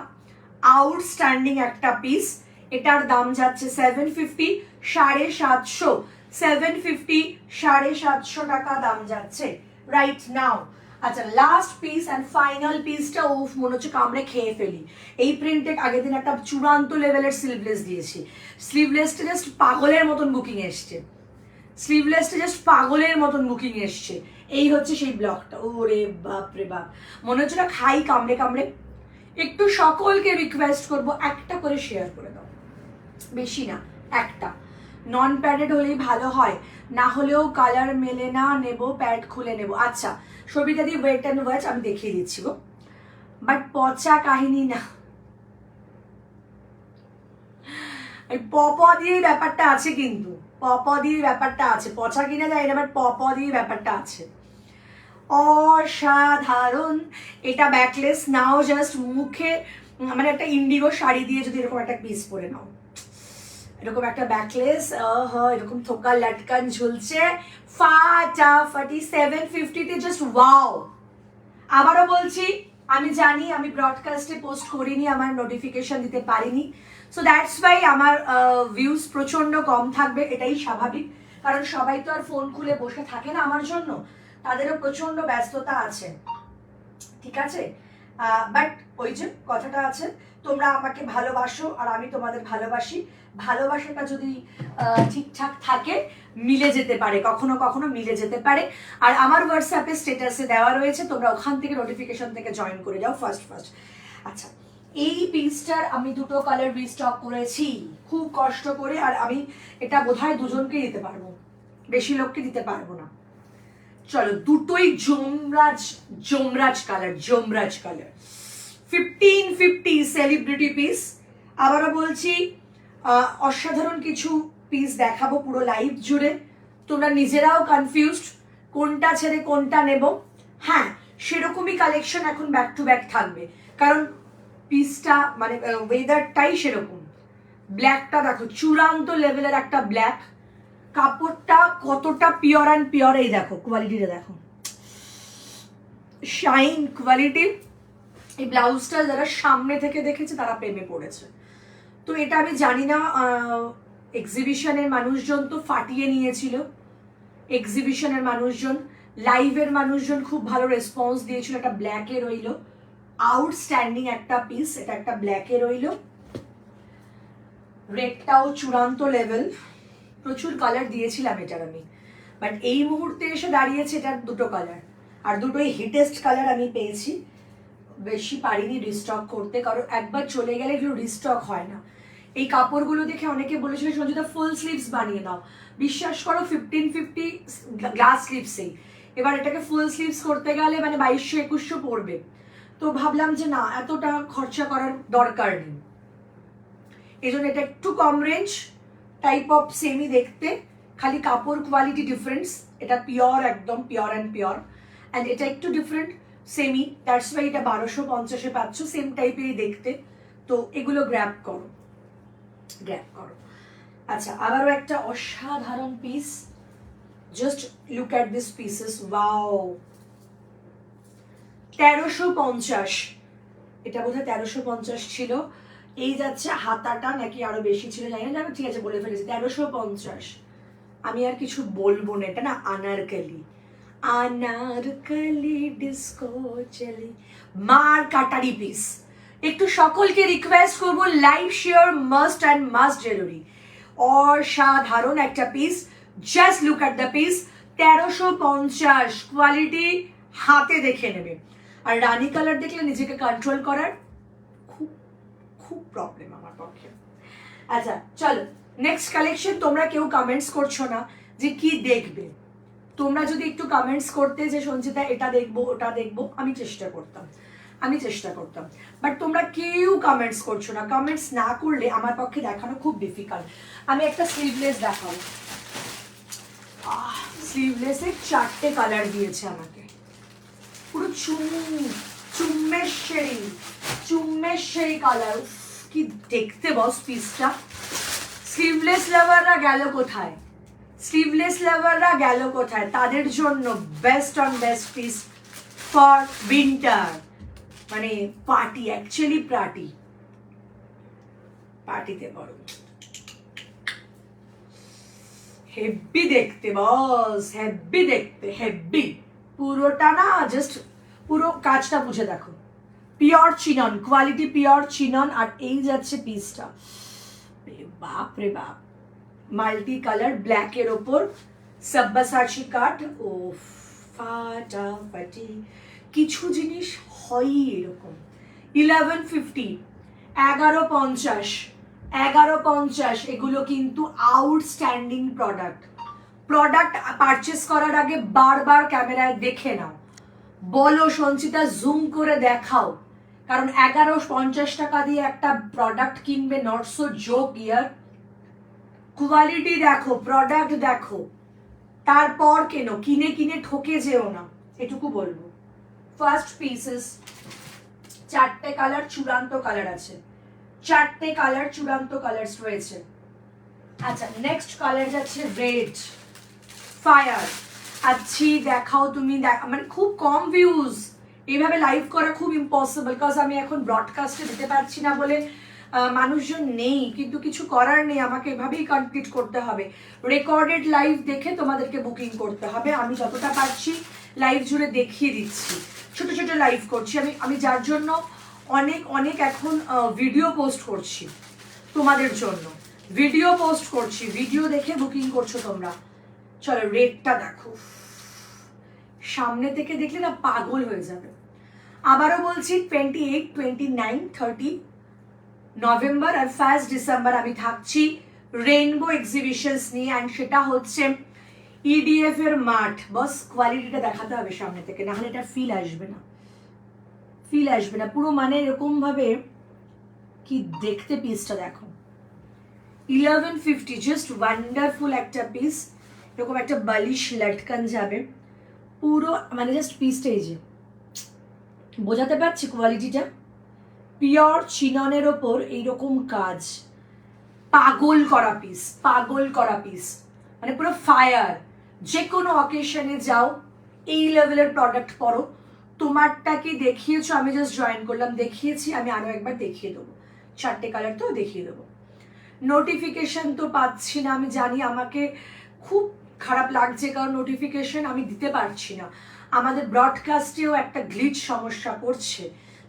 আউটস্ট্যান্ডিং একটা পিস। এটার দাম যাচ্ছে 750, 750, 750, 750 টাকা দাম যাচ্ছে রাইট নাও। আচ্ছা, লাস্ট পিস অ্যান্ড ফাইনাল পিসটা ওফ মনে হচ্ছে কামড়ে খেয়ে ফেলি। এই প্রিন্টে আগের দিন একটা চূড়ান্ত লেভেলের স্লিভলেস দিয়েছি, স্লিভলেসটা জাস্ট পাগলের মতন বুকিং এসছে, স্লিভলেসটা জাস্ট পাগলের মতন বুকিং এসছে। এই হচ্ছে সেই ব্লকটা, ওরে বাপ রে বাপ, মনে হচ্ছে না খাই কামড়ে কামড়ে। একটু সকলকে রিকোয়েস্ট করবো একটা করে শেয়ার করে দাও, বেশি না, একটা। নন প্যাডেড হলেই ভালো হয়, না হলেও কালার মেলে না, নেবো প্যাড খুলে নেবো। আচ্ছা সবিতা দি ওয়েট অ্যান্ড ওয়াচ, আমি দেখিয়ে দিচ্ছি গো, বাট পচা কাহিনী না, এই পপ দিয়ে ব্যাপারটা আছে, কিন্তু পপ দিয়ে ব্যাপারটা আছে, পচা কিনা যায় না, বাট পপ দিয়ে ব্যাপারটা আছে। অসাধারণ। এটা ব্যাকলেস নাও, জাস্ট মুখে মানে একটা ইন্ডিগো শাড়ি দিয়ে যদি এরকম একটা পিস পরে নাও, এরকম একটা ব্যাকলেস, এরকম থোকা লটকান ঝুলছে, ফাটাফাটি 750-তে জাস্ট ওয়াও। আবারও বলছি, আমি জানি আমি ব্রডকাস্টে পোস্ট করিনি, আমার নোটিফিকেশন দিতে পারিনি, সো দ্যাটস ওয়াই আমার ভিউজ প্রচন্ড কম থাকবে, এটাই স্বাভাবিক, কারণ সবাই তো আর ফোন খুলে বসে থাকে না আমার জন্য, তাদেরও প্রচন্ড ব্যস্ততা আছে, ঠিক আছে। বাট ওই যে কথাটা আছে, তোমরা আমাকে ভালোবাসো আর আমি তোমাদের ভালোবাসি, ভালোবাসাটা যদি ঠিকঠাক থাকে মিলে যেতে পারে, কখনো কখনো মিলে যেতে পারে। আর আমার হোয়াটসঅ্যাপে স্ট্যাটাসে দেওয়া রয়েছে, তোমরা ওখান থেকে নোটিফিকেশন থেকে জয়েন করে যাও ফার্স্ট। আচ্ছা, এই পিসটার আমি দুটো কালার রিস্টক করেছি খুব কষ্ট করে, আর আমি এটা বোধহয় দুজনকে দিতে পারবো, বেশি লোককে দিতে পারবো না। চলো, দুটোই জমরাজ কালার 1550 সেলিব্রিটি পিস। আবারও বলছি, অসাধারণ কিছু পিস দেখাবো পুরো লাইভ জুড়ে, তোমরা নিজেরাও কনফিউজড কোনটা ছেড়ে কোনটা নেব। হ্যাঁ, সেরকমই কালেকশন এখন ব্যাক টু ব্যাক থাকবে, কারণ পিসটা মানে ওয়েদারটাই সেরকম। ব্ল্যাকটা দেখো, চূড়ান্ত লেভেলের একটা ব্ল্যাক, কাপড়টা কতটা পিওর অ্যান্ড পিওর, এই দেখো কোয়ালিটিটা দেখো, শাইন কোয়ালিটি। এই ব্লাউজটা যারা সামনে থেকে দেখেছে তারা প্রেমে পড়েছে। তো এটা আমি জানি না, এক্সিবিশনের মানুষজন তো ফাটিয়ে নিয়েছিল, এক্সিবিশনের মানুষজন, লাইভের মানুষজন খুব ভালো রেসপন্স দিয়েছিল। এটা ব্ল্যাকে রইল, আউটস্ট্যান্ডিং একটা পিস, এটা একটা ব্ল্যাকে রইল, রেডটাও চূড়ান্ত লেভেল, প্রচুর কালার দিয়েছিলাম এটার আমি, বাট এই মুহূর্তে এসে দাঁড়িয়েছে এটার দুটো কালার, আর দুটোই হিটেস্ট কালার আমি পেয়েছি। বেশি পারিনি রিস্টক করতে, কারণ একবার চলে গেলে এগুলো রিস্টক হয় না। এই কাপড়গুলো দেখে অনেকে বলেছিল সঞ্জিতা ফুল স্লিভস বানিয়ে দাও, বিশ্বাস করো 1550 গ্লাস স্লিভসেই, এবার এটাকে ফুল স্লিভস করতে গেলে মানে 2200-2100 পড়বে, তো ভাবলাম যে না, এতটা খরচা করার দরকার নেই, এই জন্য এটা একটু কম রেঞ্জ টাইপ অফ সেমি দেখতে, খালি কাপড় কোয়ালিটি ডিফারেন্স, এটা পিওর, একদম পিওর অ্যান্ড পিওর, অ্যান্ড এটা একটু ডিফারেন্ট সেমি, দ্যাটস ওয়াই এটা 1250-এ পাচ্ছ, সেম টাইপেরই দেখতে, তো এগুলো গ্র্যাব করো। আচ্ছা, আবারও একটা অসাধারণ piece, just look at this pieces, wow. 1350, এটা বোধহয় 1350 ছিল। এই যাচ্ছে হাতাটা, নাকি আরো বেশি ছিল জানি না, ঠিক আছে বলে ফেলেছি 1350। আমি আর কিছু বলবো না, এটা না আনারকলি ডিস্কো চলি, মার কাটারি পিস। একটু সকলকে রিকোয়েস্ট করবো, live share must and must জরুরি। অসাধারণ একটা piece, just look at the piece, 1350, quality হাতে দেখে নেবে। আর রানী কালার দেখলে নিজেকে কন্ট্রোল করার খুব প্রবলেম আমার পক্ষে। আচ্ছা চলো, নেক্সট কালেকশন। তোমরা কেউ কমেন্টস করছো না যে কি দেখবে, তোমরা যদি একটু কমেন্টস করতে যে সঞ্চিতা এটা দেখবো ওটা দেখবো, আমি চেষ্টা করতাম, বাট তোমরা কেউ কমেন্টস করছো না। কমেন্টস না করলে আমার পক্ষে দেখানো খুব ডিফিকাল্ট। আমি একটা স্লিভলেস দেখাবো, স্লিভলেসের 4টে কালার দিয়েছে আমাকে, পুরো চুম্মেশ্বরী চুম্মের সেই কালার, কি দেখতে বস পিসটা। স্লিভলেস লাভাররা গেল কোথায়, স্লিভলেস লাভাররা গেল কোথায়, তাদের জন্য best on best piece for winter, মানে পার্টি, অ্যাকচুয়ালি পার্টিতে পড়ো, হেভি দেখতে বস, হেভি দেখতে, হেভি। পুরোটা না জাস্ট পুরো কাজটা বুঝে দেখো, pure chinon, quality pure chinon. আর এই যাচ্ছে পিসটা, বাপ রে বাপ, মাল্টি কালার ব্ল্যাকের ওপর সাব্বাসাচি কাট। ও ফাটাফাটি, কিছু জিনিস হয়ই এরকম। 1150, 1150, এগুলো কিন্তু আউটস্ট্যান্ডিং প্রোডাক্ট পারচেস করার আগে বারবার ক্যামেরায় দেখে নাও, বলো সঞ্চিতা জুম করে দেখাও, কারণ 1150 টাকা দিয়ে একটা প্রোডাক্ট কিনবে, not so joke year. Quality দেখো, প্রোডাক্ট দেখো, তারপর কেন, কিনে ঠকে যেও না, এটুকু বলবো। ফার্স্ট পিসেস, 4টে কালার, চূড়ান্ত কালার আছে, 4টে কালার চূড়ান্ত কালার রয়েছে। আচ্ছা, নেক্সট কালার যাচ্ছে রেড ফায়ার। আচ্ছি দেখাও তুমি, মানে খুব কম ভিউজ, এইভাবে লাইভ করা খুব ইম্পসিবল, বিকজ আমি এখন ব্রডকাস্টে দিতে পারছি না বলে মানুষজন নেই, কিন্তু কিছু করার নেই, আমাকে এভাবেই কমপ্লিট করতে হবে। রেকর্ডেড লাইভ দেখে তোমাদেরকে বুকিং করতে হবে, আমি যতটা পারছি লাইভ জুড়ে দেখিয়ে দিচ্ছি, ছোট ছোট লাইভ করছি আমি যার জন্য অনেক এখন ভিডিও পোস্ট করছি তোমাদের জন্য, ভিডিও পোস্ট করছি, ভিডিও দেখে বুকিং করছো তোমরা। চলো রেটটা দেখো, সামনে থেকে দেখলে না পাগল হয়ে যাবে। আবারও বলছি 28, 29, 30 নভেম্বর আর 1 ডিসেম্বর আমি থাকছি রেইনবো এক্সিবিশনস নিয়ে, অ্যান্ড সেটা হচ্ছে ইডিএফ এর মাঠ। বস কোয়ালিটিটা দেখাতে হবে সামনে থেকে, না হলে এটা ফিল আসবে না পুরো, মানে এরকম ভাবে কি দেখতে। পিসটা দেখো 1150, জাস্ট ওয়ান্ডারফুল একটা পিস, এরকম একটা বালিশ লটকান যাবে পুরো, মানে জাস্ট পিসটা এই যে বোঝাতে পারছি কোয়ালিটিটা, পিওর চিননের ওপর এইরকম কাজ, পাগল করা পিস, মানে পুরো ফায়ার। যে কোনো অকেশনে যাও এই লেভেলের প্রোডাক্ট পরো। তোমারটাকে দেখিয়েছো, আমি জাস্ট জয়েন করলাম, দেখিয়েছি, আমি আরো একবার দেখিয়ে দেবো, 4টে কালার তো দেখিয়ে দেবো। নোটিফিকেশন তো পাচ্ছি না, আমি জানি, আমাকে খুব খারাপ লাগছে, কারণ নোটিফিকেশন আমি দিতে পারছি না, আমাদের ব্রডকাস্টেও একটা গ্লিচ সমস্যা করছে,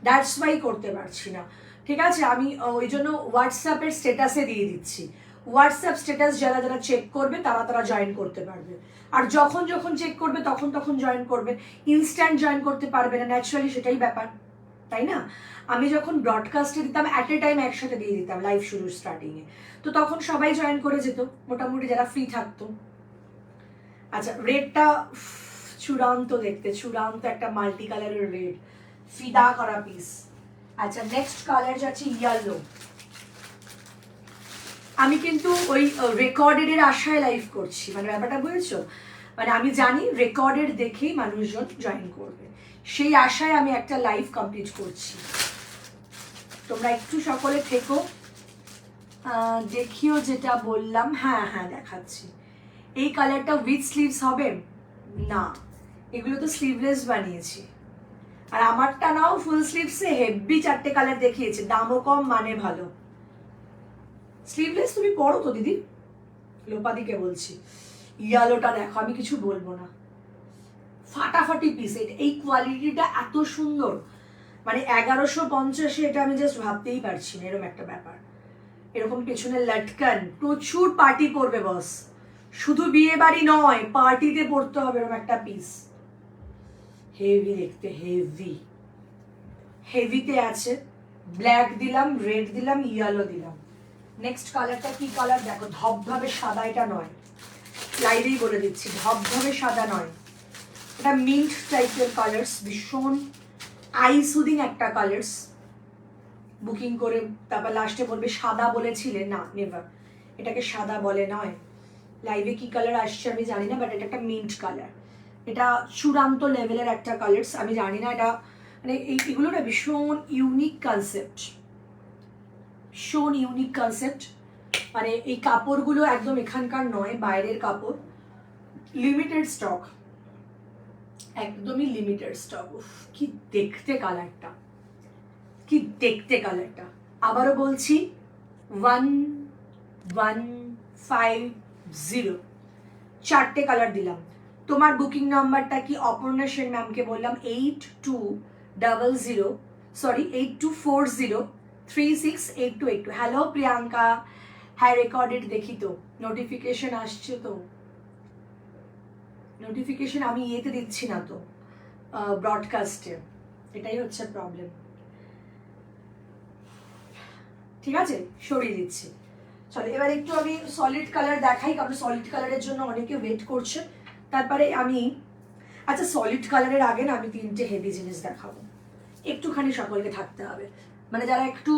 দ্যাটস ওয়াই করতে পারছি না। ঠিক আছে, আমি ওই জন্য হোয়াটসঅ্যাপের স্ট্যাটাসে দিয়ে দিচ্ছি, হোয়াটসঅ্যাপ স্ট্যাটাস যারা চেক করবে তারা জয়েন করতে পারবে, আর যখন চেক করবে তখন জয়েন করবে, ইনস্ট্যান্ট জয়েন করতে পারবে না, ন্যাচারালি সেটাই ব্যাপার, তাই না? আমি যখন ব্রডকাস্টে দিতাম অ্যাট এ টাইম একসাথে দিয়ে দিতাম লাইভ শুরুর স্টার্টিংয়ে, তো তখন সবাই জয়েন করে যেত মোটামুটি যারা ফ্রি থাকতো। আচ্ছা, রেডটা চূড়ান্ত দেখতে, চূড়ান্ত একটা মাল্টি কালারের রেড, ফিদা করা পিস। আচ্ছা, নেক্সট কালার যাচ্ছে ইয়েলো। আমি কিন্তু ওই রেকর্ডেড আশায় লাইভ করছি, মানে ব্যাপারটা বুঝেছো, মানে আমি জানি রেকর্ডেড দেখেই মানুষজন জয়েন করবে, সেই আশায় আমি একটা লাইভ কমপ্লিট করছি। তোমরা একটু সকলে থেকো, দেখিও যেটা বললাম। হ্যাঁ দেখাচ্ছি। এই কালারটা উইথ স্লিভস হবে না, এগুলো তো স্লিভলেস বানিয়েছি, আর আমারটা নাও ফুল স্লিভসে হেভি 4টে কালার দেখিয়েছে, দামও কম মানে ভালো। স্লিভলেস তুমি পড়ো তো দিদি, লোপাদিকে বলছি। ইয়েলোটা দেখো, আমি কিছু বলবো না, ফাটাফাটি পিস, এই কোয়ালিটিটা এত সুন্দর, মানে 1150, এটা আমি জাস্ট ভাবতেই পারছি না, এরকম একটা ব্যাপার। এরকম পেছনে লটকান, প্রচুর পার্টি পরবে বস, শুধু বিয়ে বাড়ি নয়, পার্টিতে পরতে হবে এরকম একটা পিস। হেভি দেখতে, হেভিতে আছে, ব্ল্যাক দিলাম, রেড দিলাম, ইয়েলো দিলাম। নেক্সট কালারটা কি কালার দেখো, ধবধবে সাদা, এটা নয়, লাইভেই বলে দিচ্ছি, ধবধবে সাদা নয়, এটা মিন্ট টাইপের কালার্স, ভীষণ আই সুদিং একটা কালার্স। বুকিং করে তারপর লাস্টে বলবে সাদা বলেছিলে, না নেভার, এটাকে সাদা বলে নয়। লাইভে কি কালার আসছে আমি জানি না, বাট এটা একটা মিন্ট কালার, এটা চূড়ান্ত লেভেলের একটা কালার্স। আমি জানি না এটা মানে এইগুলো না ভীষণ ইউনিক কনসেপ্ট, ভীষণ ইউনিক কনসেপ্ট। মানে এই কাপড়গুলো একদম এখানকার নয়, বাইরের কাপড়, লিমিটেড স্টক, একদমই লিমিটেড স্টক। কি দেখতে কালারটা, কি দেখতে কালারটা। আবারও বলছি 1150, 4টে কালার দিলাম। তোমার বুকিং নাম্বারটা কি অপর্ণা সেন ম্যামকে বললাম 82403682. হ্যালো প্রিয়াঙ্কা, হ্যাঁ রেকর্ডেড দেখি তো, নোটিফিকেশন আসছে তো, নোটিফিকেশন আমি ইয়েতে দিচ্ছি না তো, ব্রডকাস্টে, এটাই হচ্ছে প্রবলেম। ঠিক আছে, সরিয়ে দিচ্ছি। চলো এবার একটু আমি সলিড কালার দেখাই, কারণ সলিড কালারের জন্য অনেকে ওয়েট করছে। তারপরে আমি, আচ্ছা সলিড কালারের আগে না আমি 3টে হেভি জিনিস দেখাবো, একটুখানি সকলকে থাকতে হবে। মানে যারা একটু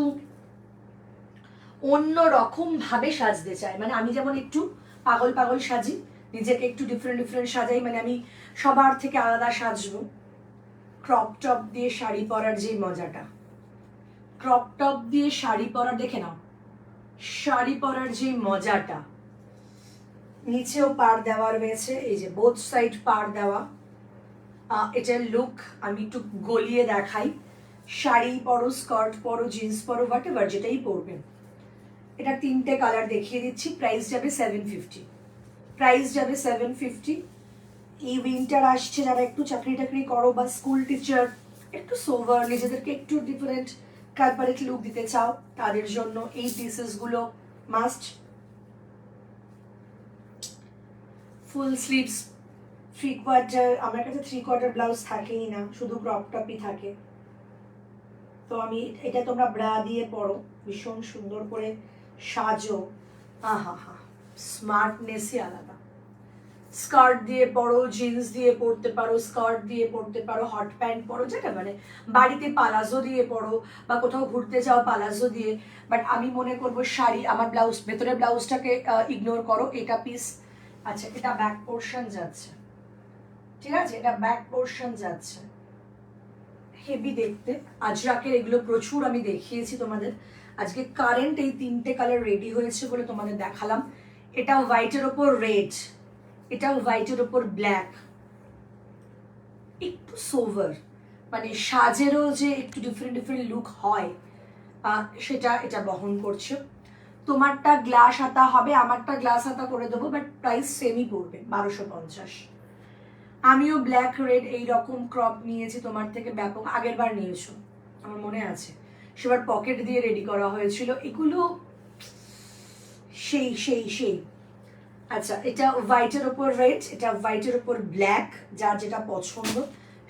অন্য রকম ভাবে সাজতে চায়, মানে আমি যেমন একটু পাগল পাগল সাজি, নিজেকে একটু ডিফারেন্ট ডিফারেন্ট সাজাই, মানে আমি সবার থেকে আলাদা সাজবো। ক্রপ টপ দিয়ে শাড়ি পরার যে মজাটা, ক্রপ টপ দিয়ে শাড়ি পরা, দেখে নাও শাড়ি পরার যে মজাটা। নিচেও পাড় দেওয়া রয়েছে, এই যে বোথ সাইড পাড় দেওয়া। এটার লুক আমি একটু গলিয়ে দেখাই। শাড়ি পরো, স্কার্ট পরো, জিন্স পরো, হোয়াট এভার যেটাই পরবেন। এটা 3টে কালার দেখিয়ে দিচ্ছি। প্রাইস যাবে 750, প্রাইস যাবে 750। এই উইন্টার আসছে, যারা একটু চাকরি টাকরি করো বা স্কুল টিচার, একটু সোভার, নিজেদেরকে একটু ডিফারেন্ট কর্পোরেট লুক দিতে চাও, তাদের জন্য এই পিসেসগুলো মাস্ট। ফুল স্লিভস, 3/4, আমার কাছে 3/4 ব্লাউজ থাকেই না, শুধু ক্রপ টপই থাকে। তো আমি এটা, তোমরা ব্রা দিয়ে পরো, ভীষণ সুন্দর করে সাজো, আহা হা, স্মার্টনেসই আলাদা। স্কার্ট দিয়ে পরো, জিন্স দিয়ে পরতে পারো, স্কার্ট দিয়ে পরতে পারো, হট প্যান্ট পরো, যেটা মানে বাড়িতে পালাজো দিয়ে পরো, বা কোথাও ঘুরতে যাও পালাজো দিয়ে। বাট আমি মনে করবো শাড়ি, আমার ব্লাউজ, ভেতরের ব্লাউজটাকে ইগনোর করো, এটা পিস। আচ্ছা এটা ব্যাক পোর্শন যাচ্ছে, ঠিক আছে, এটা ব্যাক পোর্শন যাচ্ছে, হেভি দেখতে। আজরাকের এগুলো প্রচুর আমি দেখিয়েছি তোমাদের। আজকে কারেন্ট এই 3টে কালার রেডি হয়েছে বলে তোমাদের দেখালাম। এটা হোয়াইটের ওপর রেড, এটা হোয়াইটের ওপর ব্ল্যাক, একটু সোভার, মানে সাজেরও যে একটু ডিফারেন্ট ডিফারেন্ট লুক হয়, সেটা এটা বহন করছে। তোমারটা গ্লাস হাতা হবে, আমারটা গ্লাস হাতা করে দেবো, বাট প্রাইস সেমই পড়বে 1250। আমিও ব্ল্যাক রেড এইরকম ক্রপ নিয়েছি তোমার থেকে, ব্যাপক আগের বার নিয়েছো আমার মনে আছে, সেবার পকেট দিয়ে রেডি করা হয়েছিল, এগুলো সেই সেই সেই। আচ্ছা এটা হোয়াইটের ওপর রেড, এটা হোয়াইটের ওপর ব্ল্যাক, যার যেটা পছন্দ।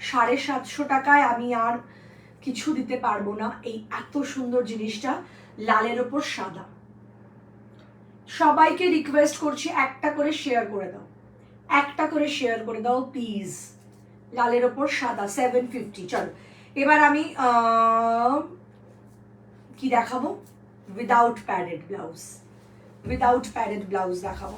750 টাকায় আমি আর কিছু দিতে পারবো না এই এত সুন্দর জিনিসটা, লালের ওপর সাদা। সবাইকে রিকোয়েস্ট করছি একটা করে শেয়ার করে দাও, একটা করে শেয়ার করে দাও প্লিজ। লালের ওপর সাদা 750। চলো এবার আমি কি দেখাবো, without padded blouse, without padded blouse দেখাবো।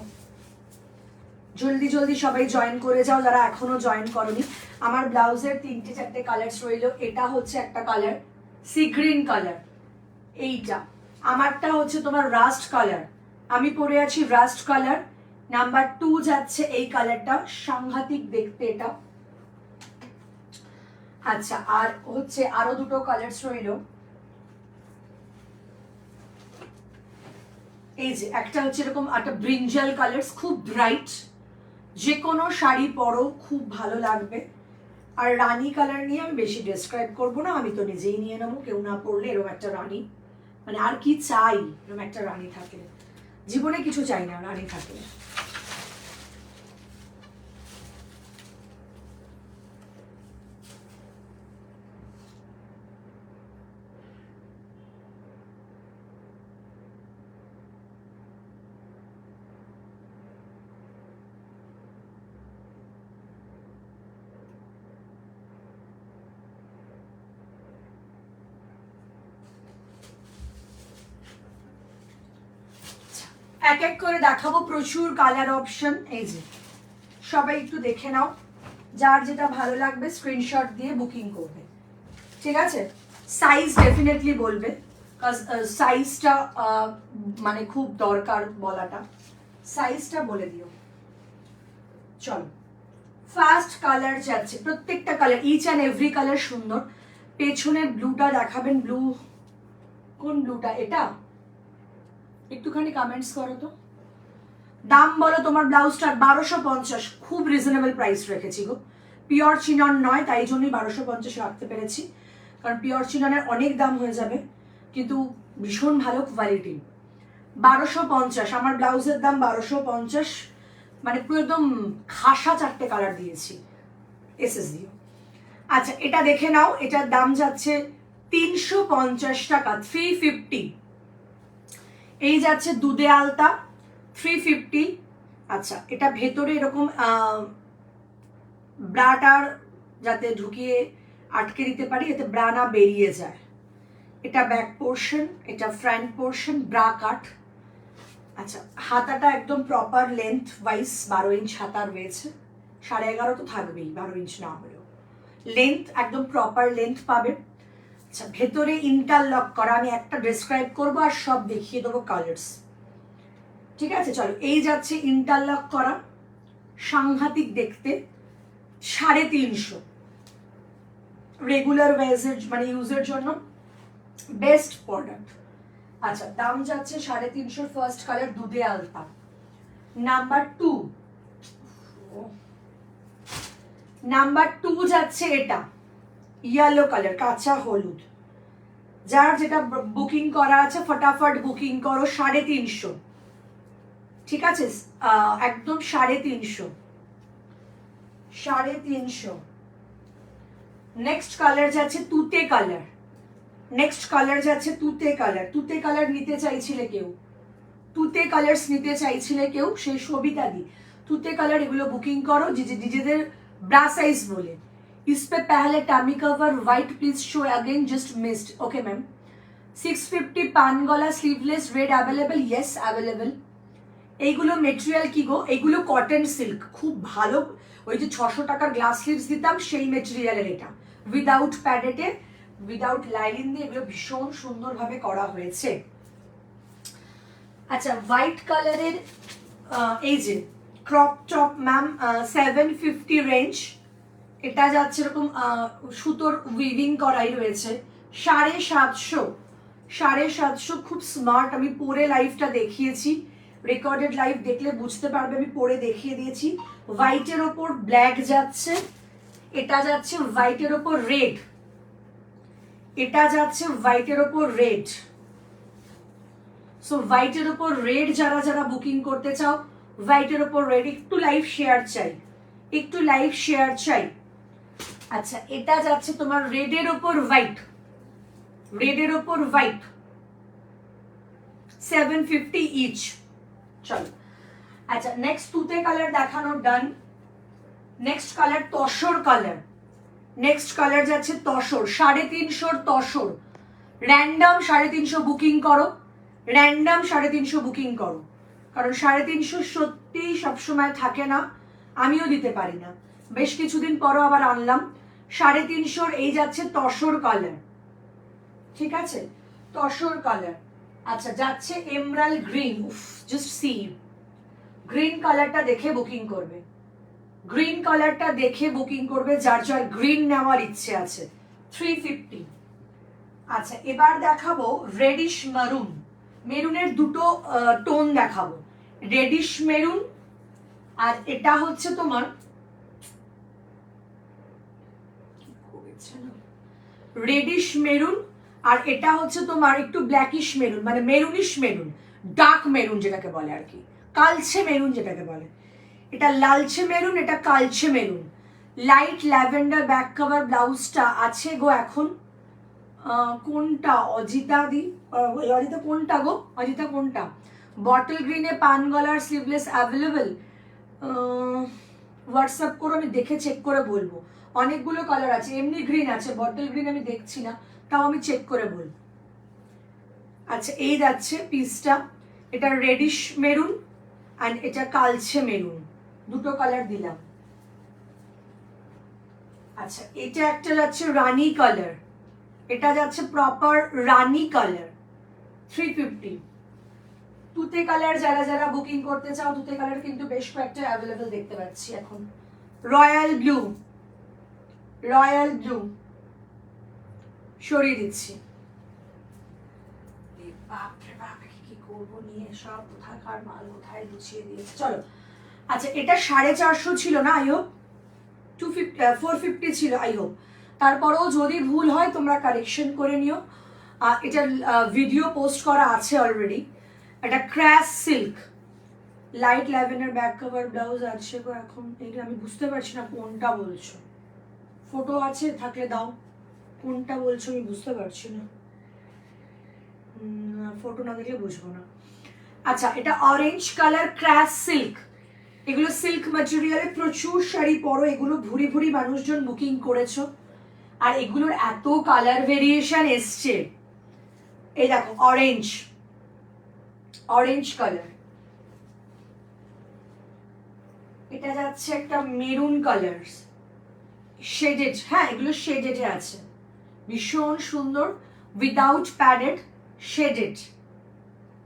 জলদি জলদি সবাই জয়েন করে যাও যারা এখনো জয়েন করনি। আমার ব্লাউজের 3-4টে কালার রইল। এটা হচ্ছে একটা কালার, সি গ্রিন কালার, এইটা আমারটা হচ্ছে তোমার রাস্ট কালার, আমি পরে আছি রাস্ট কালার। নাম্বার 2 যাচ্ছে এই কালারটা, সাংঘাতিক দেখতে এটা। আচ্ছা আর হচ্ছে আরো দুটো কালার রইল, এই যে একটা হচ্ছে এরকম একটা ব্রিঞ্জাল কালার, খুব ব্রাইট, যে কোনো শাড়ি পরো খুব ভালো লাগবে। আর রানী কালার নিয়ে আমি বেশি ডেসক্রাইব করবো না, আমি তো নিজেই নিয়ে নেবো, কেউ না পড়লে এরকম একটা রানী, মানে আর কি চাই, এরকম একটা রানী থাকলে, জীবনে কিছু চাই না রানী থাকলে। এক এক করে দেখাবো, প্রচুর কালার অপশন, এই যে সবাই একটু দেখে নাও, যার যেটা ভালো লাগবে স্ক্রিনশট দিয়ে বুকিং করবে। ঠিক আছে, সাইজ ডেফিনেটলি বলবে, কাজ সাইজটা মানে খুব দরকার বলাটা, সাইজটা বলে দিও। চলো ফার্স্ট কালার যাচ্ছে, প্রত্যেকটা colour each and every colour সুন্দর। পেছনের ব্লুটা দেখাবেন, ব্লু কোন ব্লুটা, এটা একটুখানি কমেন্টস করো তো। দাম বলো তোমার ব্লাউজটার। 1250, খুব রিজনেবল প্রাইস রেখেছি গো। পিওর চিনন নয়, তাই জন্যই 1250 রাখতে পেরেছি, কারণ পিওর চিননের অনেক দাম হয়ে যাবে, কিন্তু ভীষণ ভালো কোয়ালিটি। 1250 আমার ব্লাউজের দাম, 1250, মানে পুরো একদম খাসা 4টে কালার দিয়েছি, এসএস দিও। আচ্ছা এটা দেখে নাও, এটার দাম যাচ্ছে 350 টাকা, 350। এই যাচ্ছে দুধে আলতা, 350। আচ্ছা এটা ভেতরে এরকম ব্রাটার যাতে ঢুকিয়ে আটকে দিতে পারি, এতে ব্রা না বেরিয়ে যায়। এটা ব্যাক পোর্শন, এটা ফ্রন্ট পোর্শন, ব্রা কাট। আচ্ছা হাতাটা একদম প্রপার লেন্থ ওয়াইজ 12 ইঞ্চ হাতা রয়েছে, 11.5 তো থাকবেই, 12 ইঞ্চ না হলেও লেন্থ একদম প্রপার লেন্থ পাবে। আচ্ছা ভেতরে ইন্টারলক করা, আমি একটা ডেসক্রাইব করবো আর সব দেখিয়ে দেবো কালার্স, ঠিক আছে। চলো এই যাচ্ছে ইন্টারলক করা, সাংঘাতিক দেখতে, 350, রেগুলার ওয়েজের মানে ইউজের জন্য বেস্ট প্রোডাক্ট। আচ্ছা দাম যাচ্ছে 350, ফার্স্ট কালার দুধে আলতা। নাম্বার 2 যাচ্ছে এটা ইয়েলো কালার, কাঁচা হলুদ। যার যেটা বুকিং করা আছে ফটাফট বুকিং করো, 350, ঠিক আছে, একদম 350। নেক্সট কালার যাচ্ছে তুতে কালার, নেক্সট কালার যাচ্ছে তুতে কালার। তুতে কালার নিতে চাইছিলে কেউ, তুতে কালার্স নিতে চাইছিলে কেউ, সেই সবিতা দি তুতে কালার, এগুলো বুকিং করো নিজেদের ব্রা সাইজ বলে। इस पे पहले tummy cover white please show again, just missed. Okay ma'am, 650 পান গলা sleeveless red available, yes available. এইগুলো মেটেরিয়াল কি গো, এগুলো কটন সিল্ক, খুব ভালো। ওই যে 600 টাকার গ্লাস স্লিভস দিতাম সেই মেটেরিয়ালের এটা, উইদাউট প্যাডেটে, উইদাউট লাইলিন দিয়ে, এগুলো ভীষণ সুন্দরভাবে করা হয়েছে। আচ্ছা হোয়াইট কালারের এই যে ক্রপ টপ ম্যাম, 750 রেঞ্জ। এটা যাচ্ছে এরকম সুতোর উইভিং করাই রয়েছে, 750, খুব স্মার্ট। আমি পরে লাইভটা দেখিয়েছি, রেকর্ডেড লাইভ দেখলে বুঝতে পারবে, আমি পরে দেখিয়ে দিয়েছি। হোয়াইটের ওপর ব্ল্যাক যাচ্ছে, এটা যাচ্ছে হোয়াইটের ওপর রেড, এটা যাচ্ছে হোয়াইটের ওপর রেড। সো হোয়াইটের ওপর রেড যারা যারা বুকিং করতে চাও, হোয়াইটের ওপর রেড। একটু লাইভ শেয়ার চাই, একটু লাইভ শেয়ার চাই। আচ্ছা এটা যাচ্ছে তোমার রেডের ওপর হোয়াইট, রেডের ওপর হোয়াইট, 750 ইচ। চলো আচ্ছা নেক্সট তুতে কালার দেখানো done. Next colour tussar colour, next colour যাচ্ছে তসর, 350 তসর। র্যান্ডম 350 বুকিং করো, র্যান্ডম 350 বুকিং করো, কারণ 350 সত্যিই সবসময় থাকে না, আমিও দিতে পারি না। বেশ কিছুদিন পরও আবার আনলাম 350। এই যাচ্ছে তসর কালার, ঠিক আছে, তসর কালার। আচ্ছা যাচ্ছে emerald green, just see, green কালারটা দেখে বুকিং করবে, গ্রিন কালারটা দেখে বুকিং করবে যার যার গ্রিন নেওয়ার ইচ্ছে আছে, 350। আচ্ছা এবার দেখাবো রেডিশ মারুন, মেরুনের দুটো টোন দেখাবো, রেডিশ মেরুন, আর এটা হচ্ছে তোমার রেডিশ মেরুন, আর এটা হচ্ছে তোমার একটু ব্ল্যাকিশ মেরুন, মানে মেরুনিশ মেরুন, ডার্ক মেরুন যেটাকে বলে আর কি, কালচে মেরুন যেটাকে বলে। এটা লালচে মেরুন, এটা কালচে maroon. Light lavender back cover ব্লাউজটা আছে গো এখন, কোনটা অজিতা দি, অজিতা কোনটা গো, অজিতা কোনটা? বটল গ্রিনে পান গলার স্লিভলেস অ্যাভেলেবেল, হোয়াটসঅ্যাপ করো, আমি দেখে চেক করে বলবো। অনেকগুলো কালার আছে, এমনি গ্রিন আছে, বটল গ্রিন আমি দেখছি না, তাও আমি চেক করে বলবো। আচ্ছা এই যাচ্ছে পিসটা, এটা রেডিশ মেরুন অ্যান্ড এটা কালচে মেরুন, দুটো কালার দিলাম। আচ্ছা এটা একটা যাচ্ছে রানী কালার, এটা যাচ্ছে প্রপার রানি কালার 350। তুতে কালার যারা যারা বুকিং করতে চাও, তুতে কালার কিন্তু বেশ কয়েকটা অ্যাভেলেবেল দেখতে পাচ্ছি এখন। রয়্যাল ব্লু, রয়্যাল ব্লু সরিয়ে দিচ্ছি। বাপরে বাপ, কি করবো নিয়ে, সব কোথাকার মাল কোথায় গুছিয়ে দিয়েছে। চলো, আচ্ছা এটা 450 ছিল না, আই হোপ 450 ছিল, আই হোপ। তারপরেও যদি ভুল হয় তোমরা কারেকশন করে নিও। এটার ভিডিও পোস্ট করা আছে অলরেডি। এটা crash silk light lavender back cover blouse আছে গো এখন। এটা আমি বুঝতে পারছি না কোনটা বলছো, ফটো আছে থাকলে দাও, কোনটা বলছো আমি বুঝতে পারছি না, ফটো না দেখলে বুঝবো না। আচ্ছা এটা অরেঞ্জ কালার ক্র্যাশ সিল্ক, এগুলো সিল্ক ম্যাটেরিয়ালে প্রচুর শাড়ি পরো, এগুলো ভুরি ভুরি মানুষজন বুকিং করেছো, আর এগুলোর এত কালার ভেরিয়েশন এসছে। এই দেখো অরেঞ্জ, অরেঞ্জ কালার, এটা যাচ্ছে একটা মেরুন কালার শেডেড, হ্যাঁ এগুলো শেডেডে আছে, ভীষণ সুন্দর, উইদাউট প্যাডেড, শেডেড,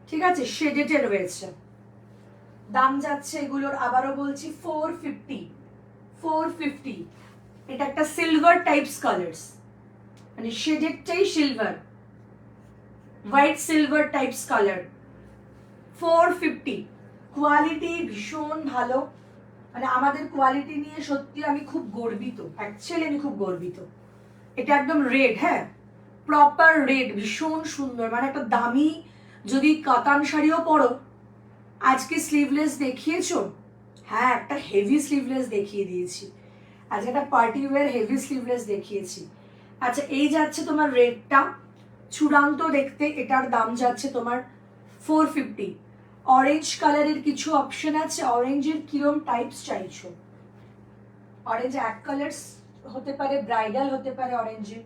ঠিক আছে, শেডেডে রয়েছে। দাম যাচ্ছে এগুলোর, আবারও বলছি 450, 450। এটা একটা সিলভার টাইপস কালার্স, মানে শেডেডটাই silver, white silver types colour, 450। Quality ভীষণ ভালো, মানে আমাদের কোয়ালিটি নিয়ে সত্যি আমি খুব গর্বিত, অ্যাকচুয়ালি আমি খুব গর্বিত। এটা একদম রেড, হ্যাঁ প্রপার রেড, ভীষণ সুন্দর, মানে একটা দামি যদি কাতান শাড়িও পরো। আজকে স্লিভলেস দেখিয়েছো, হ্যাঁ একটা হেভি স্লিভলেস দেখিয়ে দিয়েছি, আজকে একটা পার্টি ওয়্যার হেভি স্লিভলেস দেখিয়েছি। আচ্ছা এই যাচ্ছে তোমার রেডটা, চূড়ান্ত দেখতে, এটার দাম যাচ্ছে তোমার 450। অরেঞ্জ কালারের কিছু অপশন আছে, অরেঞ্জের কিরম টাইপস চাইছো? অরেঞ্জ এক কালার্স হতে পারে, ব্রাইডাল হতে পারে অরেঞ্জে।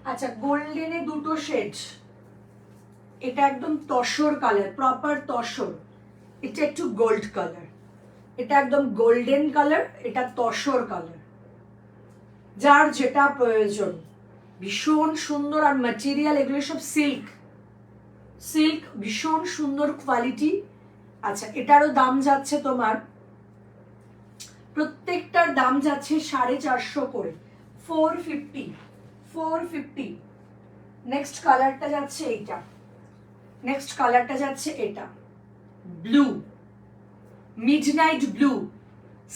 আচ্ছা গোল্ডেনে দুটো শেড, এটা একদম তসর কালার, প্রপার তসর, এটা একটু গোল্ড কালার, এটা একদম গোল্ডেন কালার, এটা তসর কালার, যার যেটা প্রয়োজন, ভীষণ সুন্দর। আর ম্যাটেরিয়াল এগুলো সব সিল্ক, সিল্ক ভীষণ সুন্দর কোয়ালিটি। আচ্ছা এটারও দাম যাচ্ছে তোমার, প্রত্যেকটার দাম যাচ্ছে 450 করে, 450, 450। নেক্সট কালারটা যাচ্ছে এইটা, নেক্সট কালারটা যাচ্ছে এটা, blue, midnight blue,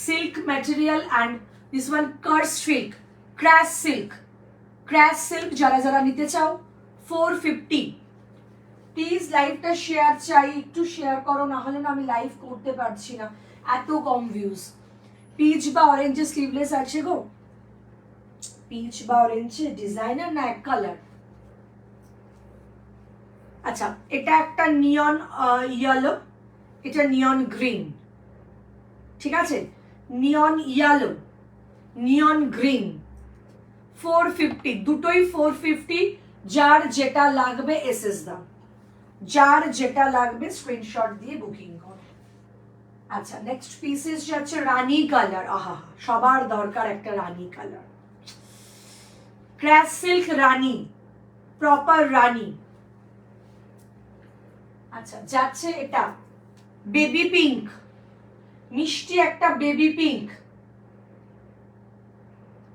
silk material and this one crush silk, crush silk, crush silk যারা যারা নিতে চাও 450। প্লিজ লাইভটা শেয়ার চাই, একটু শেয়ার করো, না হলে না আমি লাইভ করতে পারছি না, এত কম ভিউজ। পিচ বা অরেঞ্জে স্লিভলেস আছে গো, পিচ বা অরেঞ্জে ডিজাইনার না এক কালার। আচ্ছা এটা একটা নিয়ন ইয়েলো, এটা নিয়ন গ্রিন, ঠিক আছে, নিয়ন ইয়েলো, নিয়ন গ্রিন, 450, দুটোই 450। যার যেটা লাগবে এসএস দাও, যার যেটা লাগবে স্ক্রিনশট দিয়ে বুকিং করো। আচ্ছা নেক্সট পিসেস যাচ্ছে রানী কালার, আহা সবার দরকার একটা রানী কালার, ক্র্যাশ সিল্ক রানী, প্রপার রানী। আচ্ছা যাচ্ছে এটা বেবি পিঙ্ক, মিষ্টি একটা বেবি পিঙ্ক,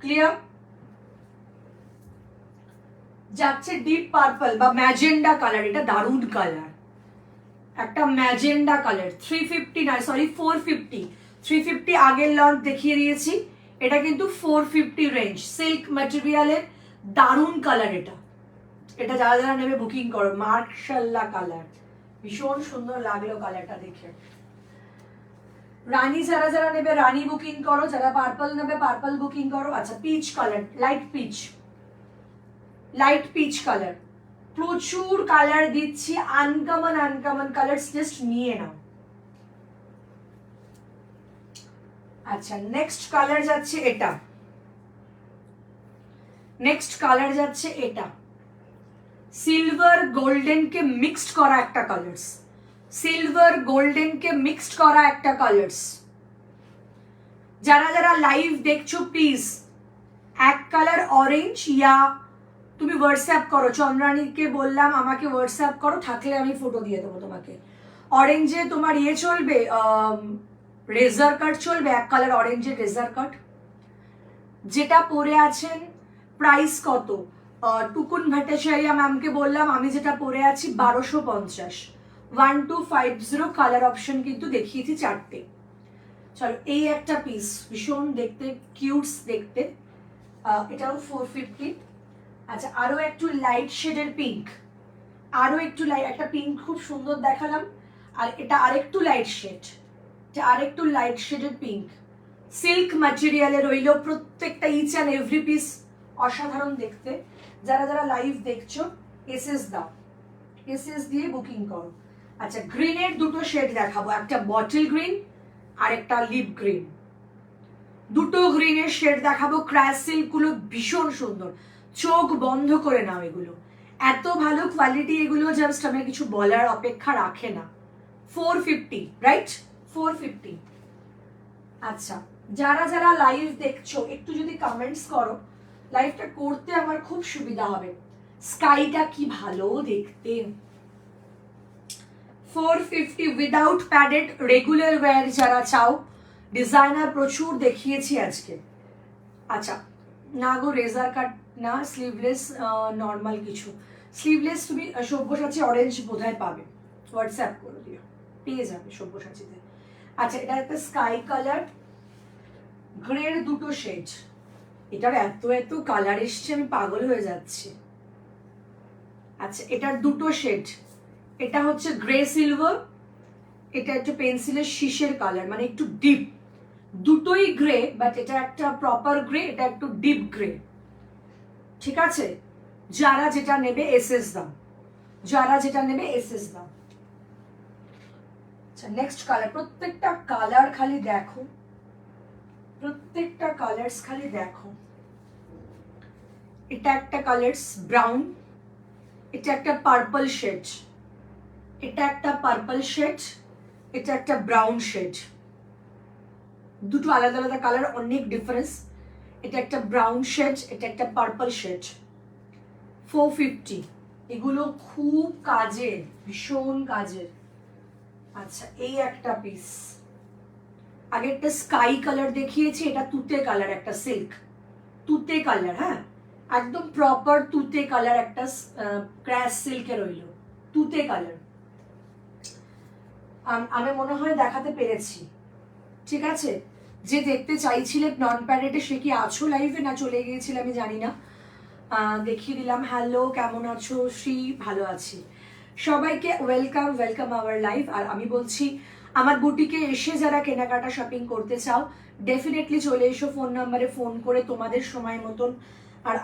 ক্লিয়ার। যাচ্ছে ডিপ পার্পল বা ম্যাজেন্ডা কালার, এটা দারুণ কালার, একটা ম্যাজেন্ডা কালার, 350 নয় সরি 450, 350 আগের লঞ্চ দেখিয়ে দিয়েছি, এটা কিন্তু 450 রেঞ্জ, সিল্ক ম্যাটেরিয়ালের দারুণ কালার। এটা এটা যারা যারা নেবে বুকিং করো, মার্শাল্লাহ কালার, ভীষণ সুন্দর লাগলো কালারটা দেখে। রানী যারা যারা নেবে রানী বুকিং করো, যারা পার্পল নেবে পার্পল বুকিং করো। আচ্ছা peach colour, light pitch, light peach colour, প্রচুর কালার দিচ্ছি, আনকমন আনকমন কালার, জাস্ট নিয়ে নাও। আচ্ছা নেক্সট কালার যাচ্ছে এটা, নেক্সট কালার যাচ্ছে এটা, সিলভার গোল্ডেন কে মিক্সড করা একটা কালার্স, সিলভার গোল্ডেন কে মিক্সড করা একটা কালার্স। যারা যারা লাইভ দেখছো প্লিজ এক কালার অরেঞ্জ ইয়া তুমি হোয়াটসঅ্যাপ করো, চন্দ্রানীকে বললাম আমাকে হোয়াটসঅ্যাপ করো, থাকলে আমি ফটো দিয়ে দেবো তোমাকে। অরেঞ্জে তোমার ইয়ে চলবে, রেজার কাট চলবে, এক কালার অরেঞ্জের রেজার কাট। যেটা পরে আছেন প্রাইস কত? টুকুন ভট্টাচার্য ম্যামকে বললাম আমি যেটা পরে আছি 1250, 1250 কালার অপশন কিন্তু দেখিয়েছি 4টে। চলো এই একটা পিস ভীষণ দেখতে কিউটস দেখতে, এটাও 450। আচ্ছা আরো একটু লাইট শেডের পিঙ্ক, আরো একটু লাইট, একটা পিঙ্ক খুব সুন্দর দেখালাম, আর এটা আরেকটু লাইট শেড, এটা আরেকটু লাইট শেডের পিঙ্ক, সিল্ক ম্যাটেরিয়ালে রইল প্রত্যেকটা, ইচ অ্যান্ড এভরি পিস অসাধারণ দেখতে। যারা যারা লাইভ দেখছো এসএস দাও, এসএস দিয়ে বুকিং করো। আচ্ছা গ্রিনের দুটো শেড দেখাবো, একটা বটল গ্রিন আর একটা লিপ গ্রিন, দুটো গ্রিনের শেড দেখাবো। ক্র্যাশ সিল্ক গুলো ভীষণ সুন্দর, চোখ বন্ধ করে নাও, এগুলো এত ভালো কোয়ালিটি, এগুলো জাস্ট আমি কিছু বলার অপেক্ষা রাখে না। 450 রাইট, 450। আচ্ছা যারা যারা লাইভ দেখছো একটু যদি কমেন্টস করো, লাইভটা করতে আমার খুব সুবিধা হবে। স্কাইটা কি ভালো দেখতে, 450 উইদাউট প্যাডেড রেগুলার ওয়্যার যারা চাও, ডিজাইনার প্রচুর দেখিয়েছি আজকে। আচ্ছা না গো রেজার কাট না, স্লিভলেস নর্মাল কিছু, স্লিভলেস তুমি সব্যসাচী অরেঞ্জ বোধহয় পাবে, হোয়াটসঅ্যাপ করে দিও, পেয়ে যাবে সব্যসাচীতে। আচ্ছা এটা একটা স্কাই কালার, গ্রের দুটো শেড, এটার এত এত কালার এসছে আমি পাগল হয়ে যাচ্ছি। আচ্ছা এটার দুটো শেড, এটা হচ্ছে গ্রে সিলভার, এটা একটু পেন্সিলের শীষের কালার, মানে একটু ডিপ, দুটোই গ্রে বাট এটা একটা প্রপার গ্রে, এটা একটু ডিপ গ্রে। ঠিক আছে, যারা যেটা নেবে এসএস দাও, যারা যেটা নেবে এসএস দাও। আচ্ছা নেক্সট কালার, প্রত্যেকটা কালার খালি দেখো, প্রত্যেকটা কালার্স খালি দেখো। এটা একটা কালার্স ব্রাউন, এটা একটা পার্পল শেড, এটা একটা পার্পল শেড, এটা একটা ব্রাউন শেড, দুটো আলাদা আলাদা কালার, অনেক ডিফারেন্স। এটা একটা ব্রাউন শেড, এটা একটা পার্পল শেড, 450। এগুলো খুব কাজের, ভীষণ কাজের। আচ্ছা এই একটা পিস, আগে একটা স্কাই কালার দেখিয়েছি, এটা তুতে কালার, একটা সিল্ক তুতে কালার, হ্যাঁ একদম প্রপার তুতে কালার, একটা ক্র্যাশ সিল্কে রইল তুতে কালার। আমি মনে হয় দেখাতে পেরেছি, ঠিক আছে। যে দেখতে চাইছিলে নন প্যাডেডে সে কি আছো লাইভে না চলে গিয়েছিলে আমি জানি না, দেখিয়ে দিলাম। হ্যালো কেমন আছো শ্রী? ভালো আছি, সবাইকে ওয়েলকাম, ওয়েলকাম আওয়ার লাইভ। আর আমি বলছি আমার বুটিকে এসে যারা কেনাকাটা শপিং করতে চাও ডেফিনেটলি চলে এসো, ফোন নাম্বারে ফোন করে তোমাদের সময় মতন আর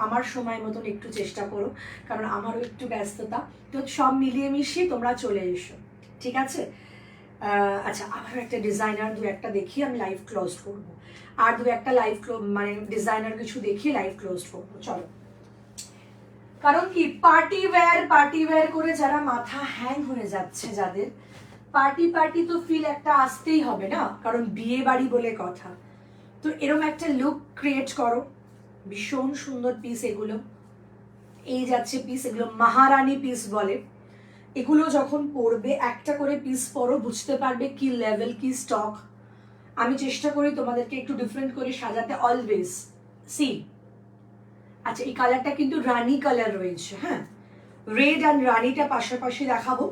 আমার সময় মতন একটু চেষ্টা করো, কারণ আমারও একটু ব্যস্ততা, তো সব মিলিয়ে মিশিয়ে তোমরা চলে এসো, ঠিক আছে। আচ্ছা আবার একটা ডিজাইনার দু একটা দেখিয়ে আমি লাইভ ক্লোজ করবো, আর দু একটা লাইভ মানে ডিজাইনার কিছু দেখিয়ে লাইভ ক্লোজ করবো। চলো, কারণ কি পার্টি ওয়্যার করে যারা মাথা হ্যাং হয়ে যাচ্ছে, যাদের পার্টি তো ফিল একটা আসতেই হবে না, কারণ বিয়ে বাড়ি বলে কথা, তো এরকম একটা লুক ক্রিয়েট করো। ভীষণ সুন্দর পিস এগুলো, এই যাচ্ছে পিস, এগুলো মহারানী পিস বলে। এগুলো যখন পরবে একটা করে পিস পরো, বুঝতে পারবে কি লেভেল কি স্টক। আমি চেষ্টা করি তোমাদেরকে একটু ডিফারেন্ট করে সাজাতে অলওয়েজ। সি আচ্ছা এই কালারটা কিন্তু রানী কালার রয়েছে, হ্যাঁ রেড অ্যান্ড রানীটা পাশাপাশি দেখাবো।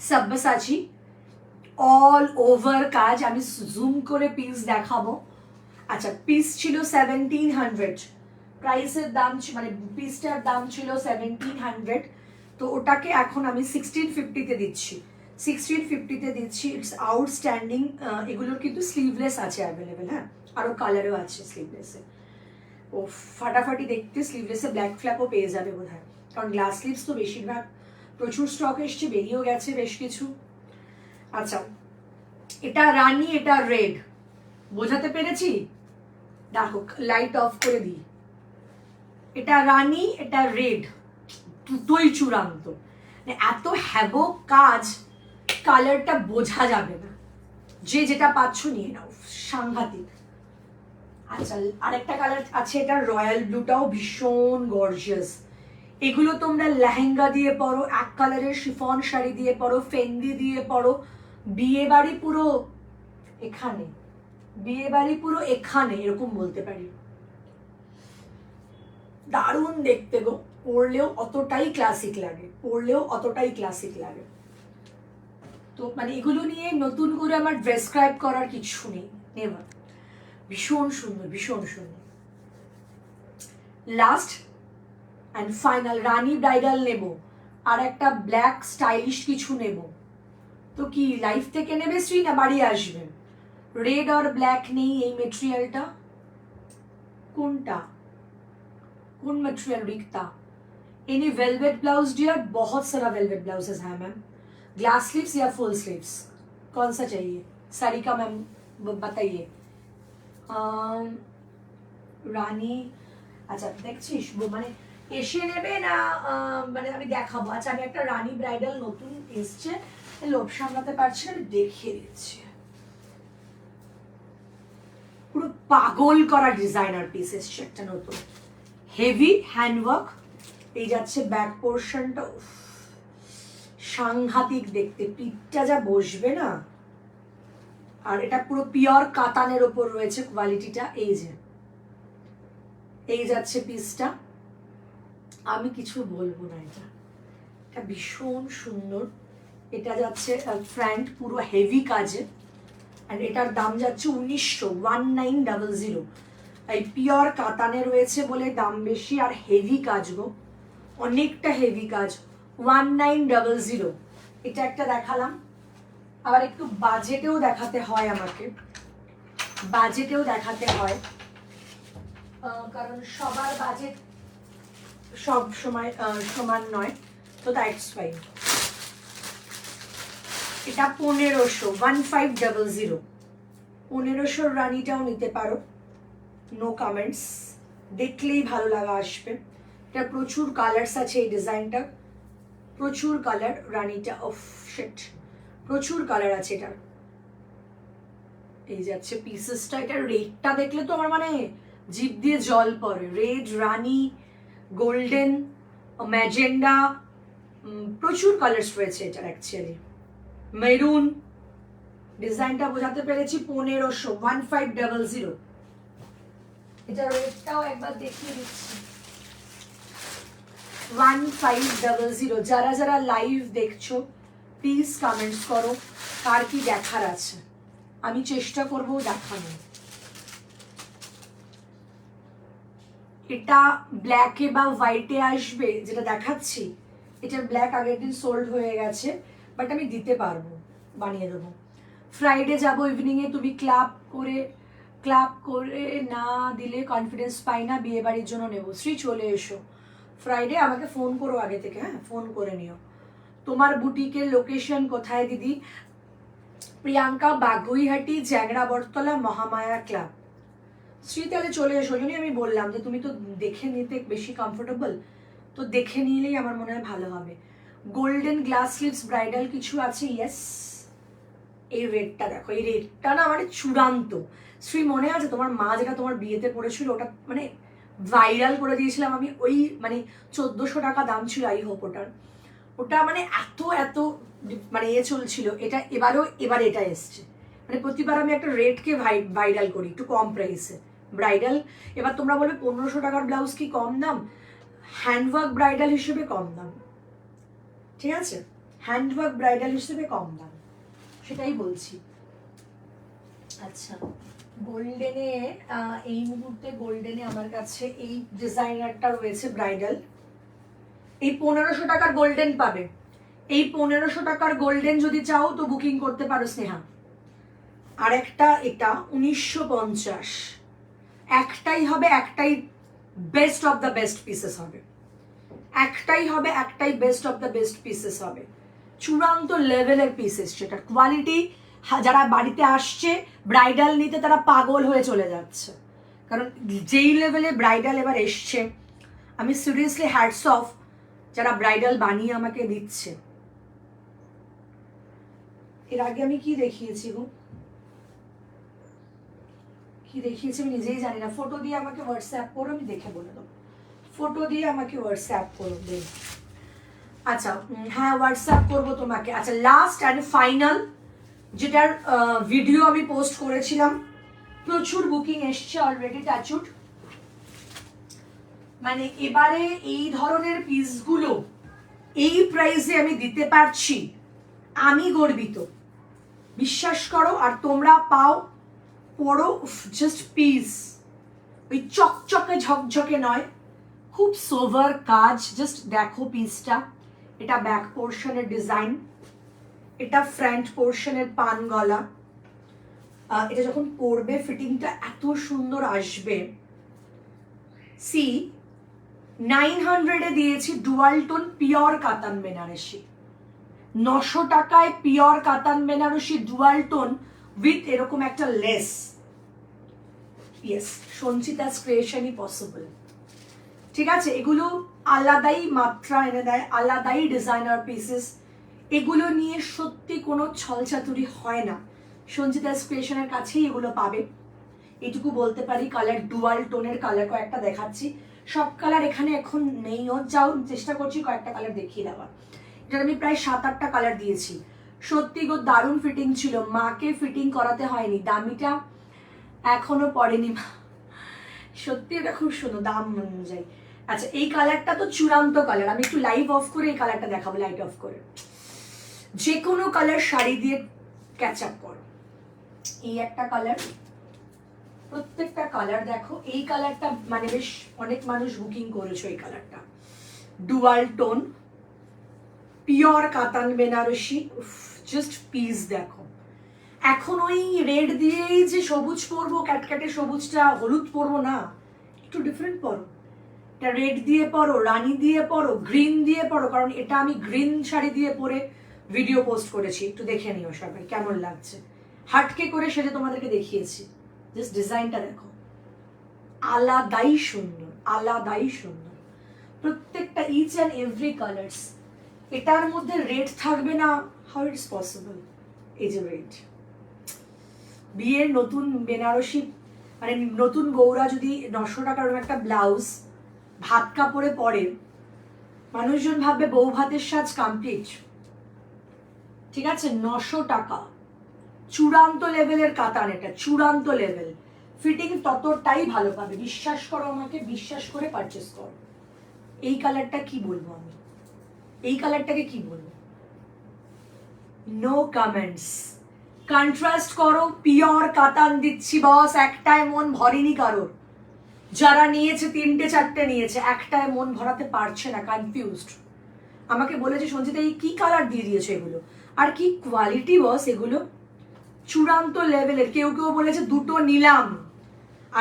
সব্যসাচী অল ওভার কাজ, আমি জুম করে পিস দেখাবো। আচ্ছা পিস ছিল 1700, প্রাইসের দাম মানে পিসটার দাম ছিল 1700, তো ওটাকে এখন আমি 1650-তে দিচ্ছি, 1650-তে দিচ্ছি। It's outstanding. এগুলোর কিন্তু স্লিভলেস আছে অ্যাভেলেবেল, হ্যাঁ আরও কালারও আছে স্লিভলেসে। ও ফাটাফাটি দেখতে, স্লিভলেসে ব্ল্যাক ফ্ল্যাপও পেয়ে যাবে বোধ হয়, কারণ গ্লাস স্লিভস তো বেশিরভাগ প্রচুর স্টক এসছে, বেরিয়েও গেছে বেশ কিছু। আচ্ছা এটা রানী, এটা রেড, বোঝাতে পেরেছি? দেখো লাইট অফ করে দিই, এটা রানী এটা রেড, দুটোই চূড়ান্ত, এত হ্যাবক কাজ, কালারটা বোঝা যাবে না, যে যেটা পাচ্ছ নিয়ে নাও, সাংঘাতিক। আচ্ছা, আরেকটা কালার আছে, এটা রয়্যাল ব্লুটাও ভীষণ গর্জিয়াস। এগুলো তোমরা লেহেঙ্গা দিয়ে পরো, এক কালারের শিফন শাড়ি দিয়ে পরো, ফেন্দি দিয়ে পরো, বিয়ে বাড়ি পুরো এখানে, বিয়ে বাড়ি পুরো এখানে, এরকম বলতে পারি। দারুণ দেখতে গো, পরলেও অতটাই ক্লাসিক লাগে, পরলেও অতটাই ক্লাসিক লাগে। তো মানে এগুলো নিয়ে নতুন করে আমার ডেসক্রাইব করার কিছু নেই, নেভার। ভীষণ সুন্দর, ভীষণ সুন্দর। Last and final Rani bridal নেব, আর একটা ব্ল্যাক স্টাইলিশ কিছু নেব। তো কি লাইফ থেকে নেবে শ্রী, না বাড়ি আসবে? রেড আর ব্ল্যাক নেই এই মেটেরিয়ালটা, কোনটা, कौन मटेरियल रिक्ता? Any velvet blouse dear? बहुत सारा वेलवेट ब्लाउजेस है मैम। ग्लास स्लीव्स या फुल स्लीव्स, कौन सा चाहिए? साड़ी का मैम बताइए। রানী, আচ্ছা দেখছিস মানে এসে নেবে না, মানে আমি দেখাবো। আচ্ছা আমি একটা রানী ব্রাইডাল নতুন এসছে, লোভ সামলাতে পারছি না, দেখিয়ে দিচ্ছি। পুরো পাগল করা ডিজাইনার পিস এসছে একটা নতুন, হেভি হ্যান্ডওয়ার্ক। এই যাচ্ছে ব্যাক পোর্শনটা, সাংঘাতিক দেখতে, পিঠটা যা বসবে না। আর এটা পুরো পিওর কাতানের ওপর রয়েছে কোয়ালিটিটা। এই যে এই যাচ্ছে পিসটা, আমি কিছু বলবো না, এটা ভীষণ সুন্দর। এটা যাচ্ছে ফ্রন্ট পুরো হেভি কাজে, আর এটার দাম যাচ্ছে 1900। এই পিওর কাতানে রয়েছে বলে দাম বেশি, আর হেভি কাজ গো, অনেকটা হেভি কাজ। 1900। এটা একটা দেখালাম। আবার একটু বাজেটেও দেখাতে হয় আমাকে, বাজেটেও দেখাতে হয়, কারণ সবার বাজেট সব সময় সমান নয়, তো দ্যাটস ফাইন। এটা 1500 1500 রানিটাও নিতে পারো, নো কমেন্টস, দেখলেই ভালো লাগা আসবে। এটা প্রচুর কালার্স আছে, এই ডিজাইনটা প্রচুর কালার, রানিটা অফ শিট, প্রচুর কালার আছে এটার। এই যাচ্ছে পিসেসটা, এটা রেডটা দেখলে তো আমার মানে জিভ দিয়ে জল পড়ে। রেড, রানি, গোল্ডেন, ম্যাজেন্ডা, প্রচুর কালার্স রয়েছে এটার অ্যাকচুয়ালি। মেরুন, ডিজাইনটা বোঝাতে পেরেছি। 1500 এটা রেটটাও একবার দেখিয়ে দিচ্ছি, 1500। যারা যারা লাইভ দেখছো প্লিজ কমেন্টস করো কার কি দেখার আছে, আমি চেষ্টা করবো দেখানো। এটা ব্ল্যাকে বা হোয়াইটে আসবে যেটা দেখাচ্ছি, এটার ব্ল্যাক আগের দিন সোল্ড হয়ে গেছে, বাট আমি দিতে পারবো, বানিয়ে দেবো। ফ্রাইডে যাবো ইভিনিংয়ে, তুমি ক্লাব করে না দিলে কনফিডেন্স পাই না, বিয়ে বাড়ির জন্য নেবো। শ্রী চলে এসো ফ্রাইডে, আমাকে ফোন করো আগে থেকে, হ্যাঁ ফোন করে নিও। তোমার বুটিকের লোকেশন কোথায় দিদি? প্রিয়াঙ্কা, বাগুইহাটি, জ্যাংড়া বটতলা, মহামায়া ক্লাব। শ্রী তাহলে চলে এসো, জন্যই আমি বললাম যে তুমি তো দেখে নিতে বেশি কমফোর্টেবল, তো দেখে নিলেই আমার মনে হয় ভালো হবে। গোল্ডেন গ্লাস স্লিভস ব্রাইডাল কিছু আছে? ইয়েস। এই রেডটা দেখো, এই রেডটা না মানে চূড়ান্ত। শ্রী মনে আছে তোমার মা যেটা তোমার বিয়েতে পড়েছিল, ওটা মানে ভাইরাল করে দিয়েছিলাম আমি, ওই মানে 1400 টাকা দাম ছিল আই হোপ ওটার। ওটা মানে এত মানে চলছিল, এটা এবার এটা এসছে। মানে প্রতিবার আমি একটা রেটকে ভাইরাল করি একটু কম প্রাইসে ব্রাইডাল। এবার তোমরা বলবে 1500 টাকার ব্লাউজ কি কম দাম? হ্যান্ডওয়ার্ক ব্রাইডাল হিসেবে কম দাম, ঠিক আছে, হ্যান্ডওয়ার্ক ব্রাইডাল হিসেবে কম দাম, সেটাই বলছি। আচ্ছা গোল্ডেনে, এই মুহূর্তে গোল্ডেনে আমার কাছে এই ডিজাইনারটা রয়েছে ব্রাইডাল। এই 1500 টাকার গোল্ডেন পাবে, এই 1500 টাকার গোল্ডেন যদি চাও তো বুকিং করতে পারো স্নেহা। আর একটা এটা 1950, একটাই হবে, একটাই best of the best pieces হবে, একটাই হবে, একটাই best of the best pieces হবে, চূড়ান্ত লেভেলের পিসেস। সেটার কোয়ালিটি যারা বাড়িতে আসছে ব্রাইডাল নিতে তারা পাগল হয়ে চলে যাচ্ছে, কারণ যেই লেভেলে ব্রাইডাল এবার এসছে, আমি সিরিয়াসলি হ্যাটস অফ যারা ব্রাইডাল বানিয়ে আমাকে দিচ্ছে। এর আগে আমি কি দেখিয়েছি গো, কি দেখিয়েছি আমি নিজেই জানি না। ফটো দিয়ে আমাকে হোয়াটসঅ্যাপ করো, আমি দেখে বলে দেবো। ফটো দিয়ে আমাকে হোয়াটসঅ্যাপ করবে। আচ্ছা হ্যাঁ হোয়াটসঅ্যাপ করবো তোমাকে। আচ্ছা লাস্ট অ্যান্ড ফাইনাল যেটার ভিডিও আমি পোস্ট করেছিলাম, প্রচুর বুকিং এসছে অলরেডি, টাচুড। মানে এবারে এই ধরনের পিসগুলো এই প্রাইসে আমি দিতে পারছি, আমি গর্বিত, বিশ্বাস করো। আর তোমরা পাও পড়ো, জাস্ট পিস, ওই চকচকে ঝকঝকে নয়, খুব সোভার কাজ। জাস্ট দেখো পিসটা, এটা ব্যাক পোর্শনের ডিজাইন, এটা ফ্রন্ট পোর্শনের পান গলা। এটা যখন পরবে ফিটিংটা এত সুন্দর আসবে। সি 900-এ দিয়েছি ডুয়াল টোন পিওর কাতান বেনারসি, 900 টাকায় পিওর কাতান বেনারসি ডুয়াল টোন উইথ এরকম একটা লেস। ইয়েস, সঞ্চিতাস ক্রিয়েশনই পসিবল। ঠিক আছে, এগুলো আলাদাই মাত্রা এনে দেয়, আলাদাই ডিজাইনার পিসেস। এগুলো নিয়ে সত্যি কোনো ছলচাতুরি হয় না, সঞ্চিতাস ক্রিয়েশনের কাছেই এগুলো পাবে, এটুকু বলতে পারি। কালার ডুয়াল টোনের কালার কয়েকটা দেখাচ্ছি, সব কালার এখানে এখন নেইও, যাও চেষ্টা করছি কয়েকটা কালার দেখিয়ে দেওয়ার। এটার আমি প্রায় 7-8টা কালার দিয়েছি। সত্যি গো দারুণ ফিটিং ছিল, মাকে ফিটিং করাতে হয়নি, দামিটা এখনো পড়েনি মা, সত্যি এটা খুব সুন্দর দাম অনুযায়ী। আচ্ছা এই কালারটা তো চূড়ান্ত কালার, আমি একটু লাইভ অফ করে এই কালারটা দেখাবো, লাইট অফ করে। যে কোনো কালার শাড়ি দিয়ে ক্যাচ আপ করো। এই একটা কালার, প্রত্যেকটা কালার দেখো। এই কালারটা মানে বেশ অনেক মানুষ বুকিং করেছো এই কালারটা, ডুয়াল টোন পিওর কাতান বেনারসি। জাস্ট পিস দেখো। এখন ওই রেড দিয়েই যে সবুজ পরবো, ক্যাটক্যাটে সবুজটা হলুদ পরবো না, একটু ডিফারেন্ট পরো। এটা রেড দিয়ে পরো, রানী দিয়ে পরো, গ্রিন দিয়ে পরো, কারণ এটা আমি গ্রিন শাড়ি দিয়ে পরে ভিডিও পোস্ট করেছি, একটু দেখে নিও সবাই কেমন লাগছে। হাটকে করে সেটা তোমাদেরকে দেখিয়েছি, জাস্ট ডিজাইনটা দেখো, আলাদাই সুন্দর, আলাদাই সুন্দর প্রত্যেকটা, ইচ অ্যান্ড এভরি কালার্স। এটার মধ্যে রেড থাকবে না, হাউ ইটস পসিবল? এই যে রেড, বিয়ের নতুন বেনারসি মানে নতুন বউরা যদি 900 টাকার একটা ব্লাউজ ভাত কাপড়ে পরে, মানুষজন ভাববে বউ ভাতের সাজ কমপ্লিট। ঠিক আছে, 900 টাকা চূড়ান্ত লেভেলের কাতান, এটা চূড়ান্ত লেভেল, ফিটিং ততটাই ভালো পাবে, বিশ্বাস করো আমাকে, বিশ্বাস করে পারচেস করো। এই কালারটা কি বলবো আমি, এই কালারটাকে কি বলবো? No comments. কন্ট্রাস্ট করো, পিওর কাতান দিচ্ছি বস, একটায় মন ভরেনি কারোর। যারা নিয়েছে 3-4টে নিয়েছে, একটায় মন ভরাতে পারছে না, কনফিউজড। আমাকে বলেছে সঞ্চিতা এই কি কালার দিয়ে দিয়েছে এগুলো, আর কি কোয়ালিটি বস এগুলো, চূড়ান্ত লেভেলের। কেউ কেউ বলেছে দুটো নিলাম,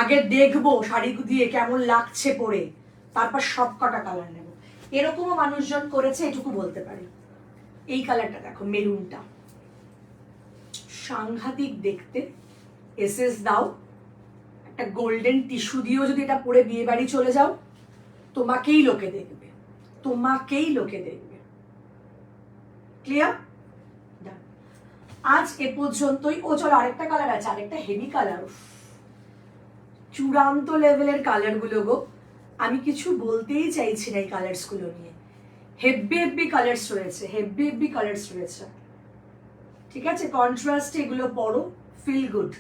আগে দেখবো শাড়ি দিয়ে কেমন লাগছে পরে, তারপর সব কটা কালার নেব, এরকমও মানুষজন করেছে, এটুকু বলতে পারি। এই কালারটা দেখো, মেরুনটা সাংঘাতিক দেখতে, এসএস দাও, একটা গোল্ডেন টিস্যু দিয়েও যদি এটা পরে বিয়ে বাড়ি চলে যাও, তোমাকেই লোকে দেখবে, তোমাকেই লোকে দেখবে। ক্লিয়ার? আজ এ পর্যন্তই। ও চলো আরেকটা কালার আছে, আরেকটা হেভি কালার, চূড়ান্ত লেভেলের কালার গুলো গো, আমি কিছু বলতেই চাইছি না এই কালার্স গুলো নিয়ে। হেভি হেভি কালার্স রয়েছে, হেভি হেভি কালার্স রয়েছে। ঠিক আছে, কন্ট্রাস্ট এগুলো পরো, ফিল গুড,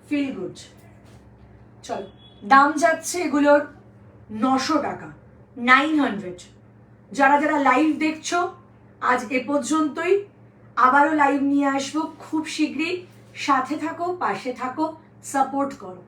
ফিল গুড। চলো, দাম যাচ্ছে এগুলোর 900 টাকা, 900। যারা যারা লাইভ দেখছো আজ এ পর্যন্তই, আবারও লাইভ নিয়ে আসবো খুব শীঘ্রই। সাথে থাকো, পাশে থাকো, সাপোর্ট করো।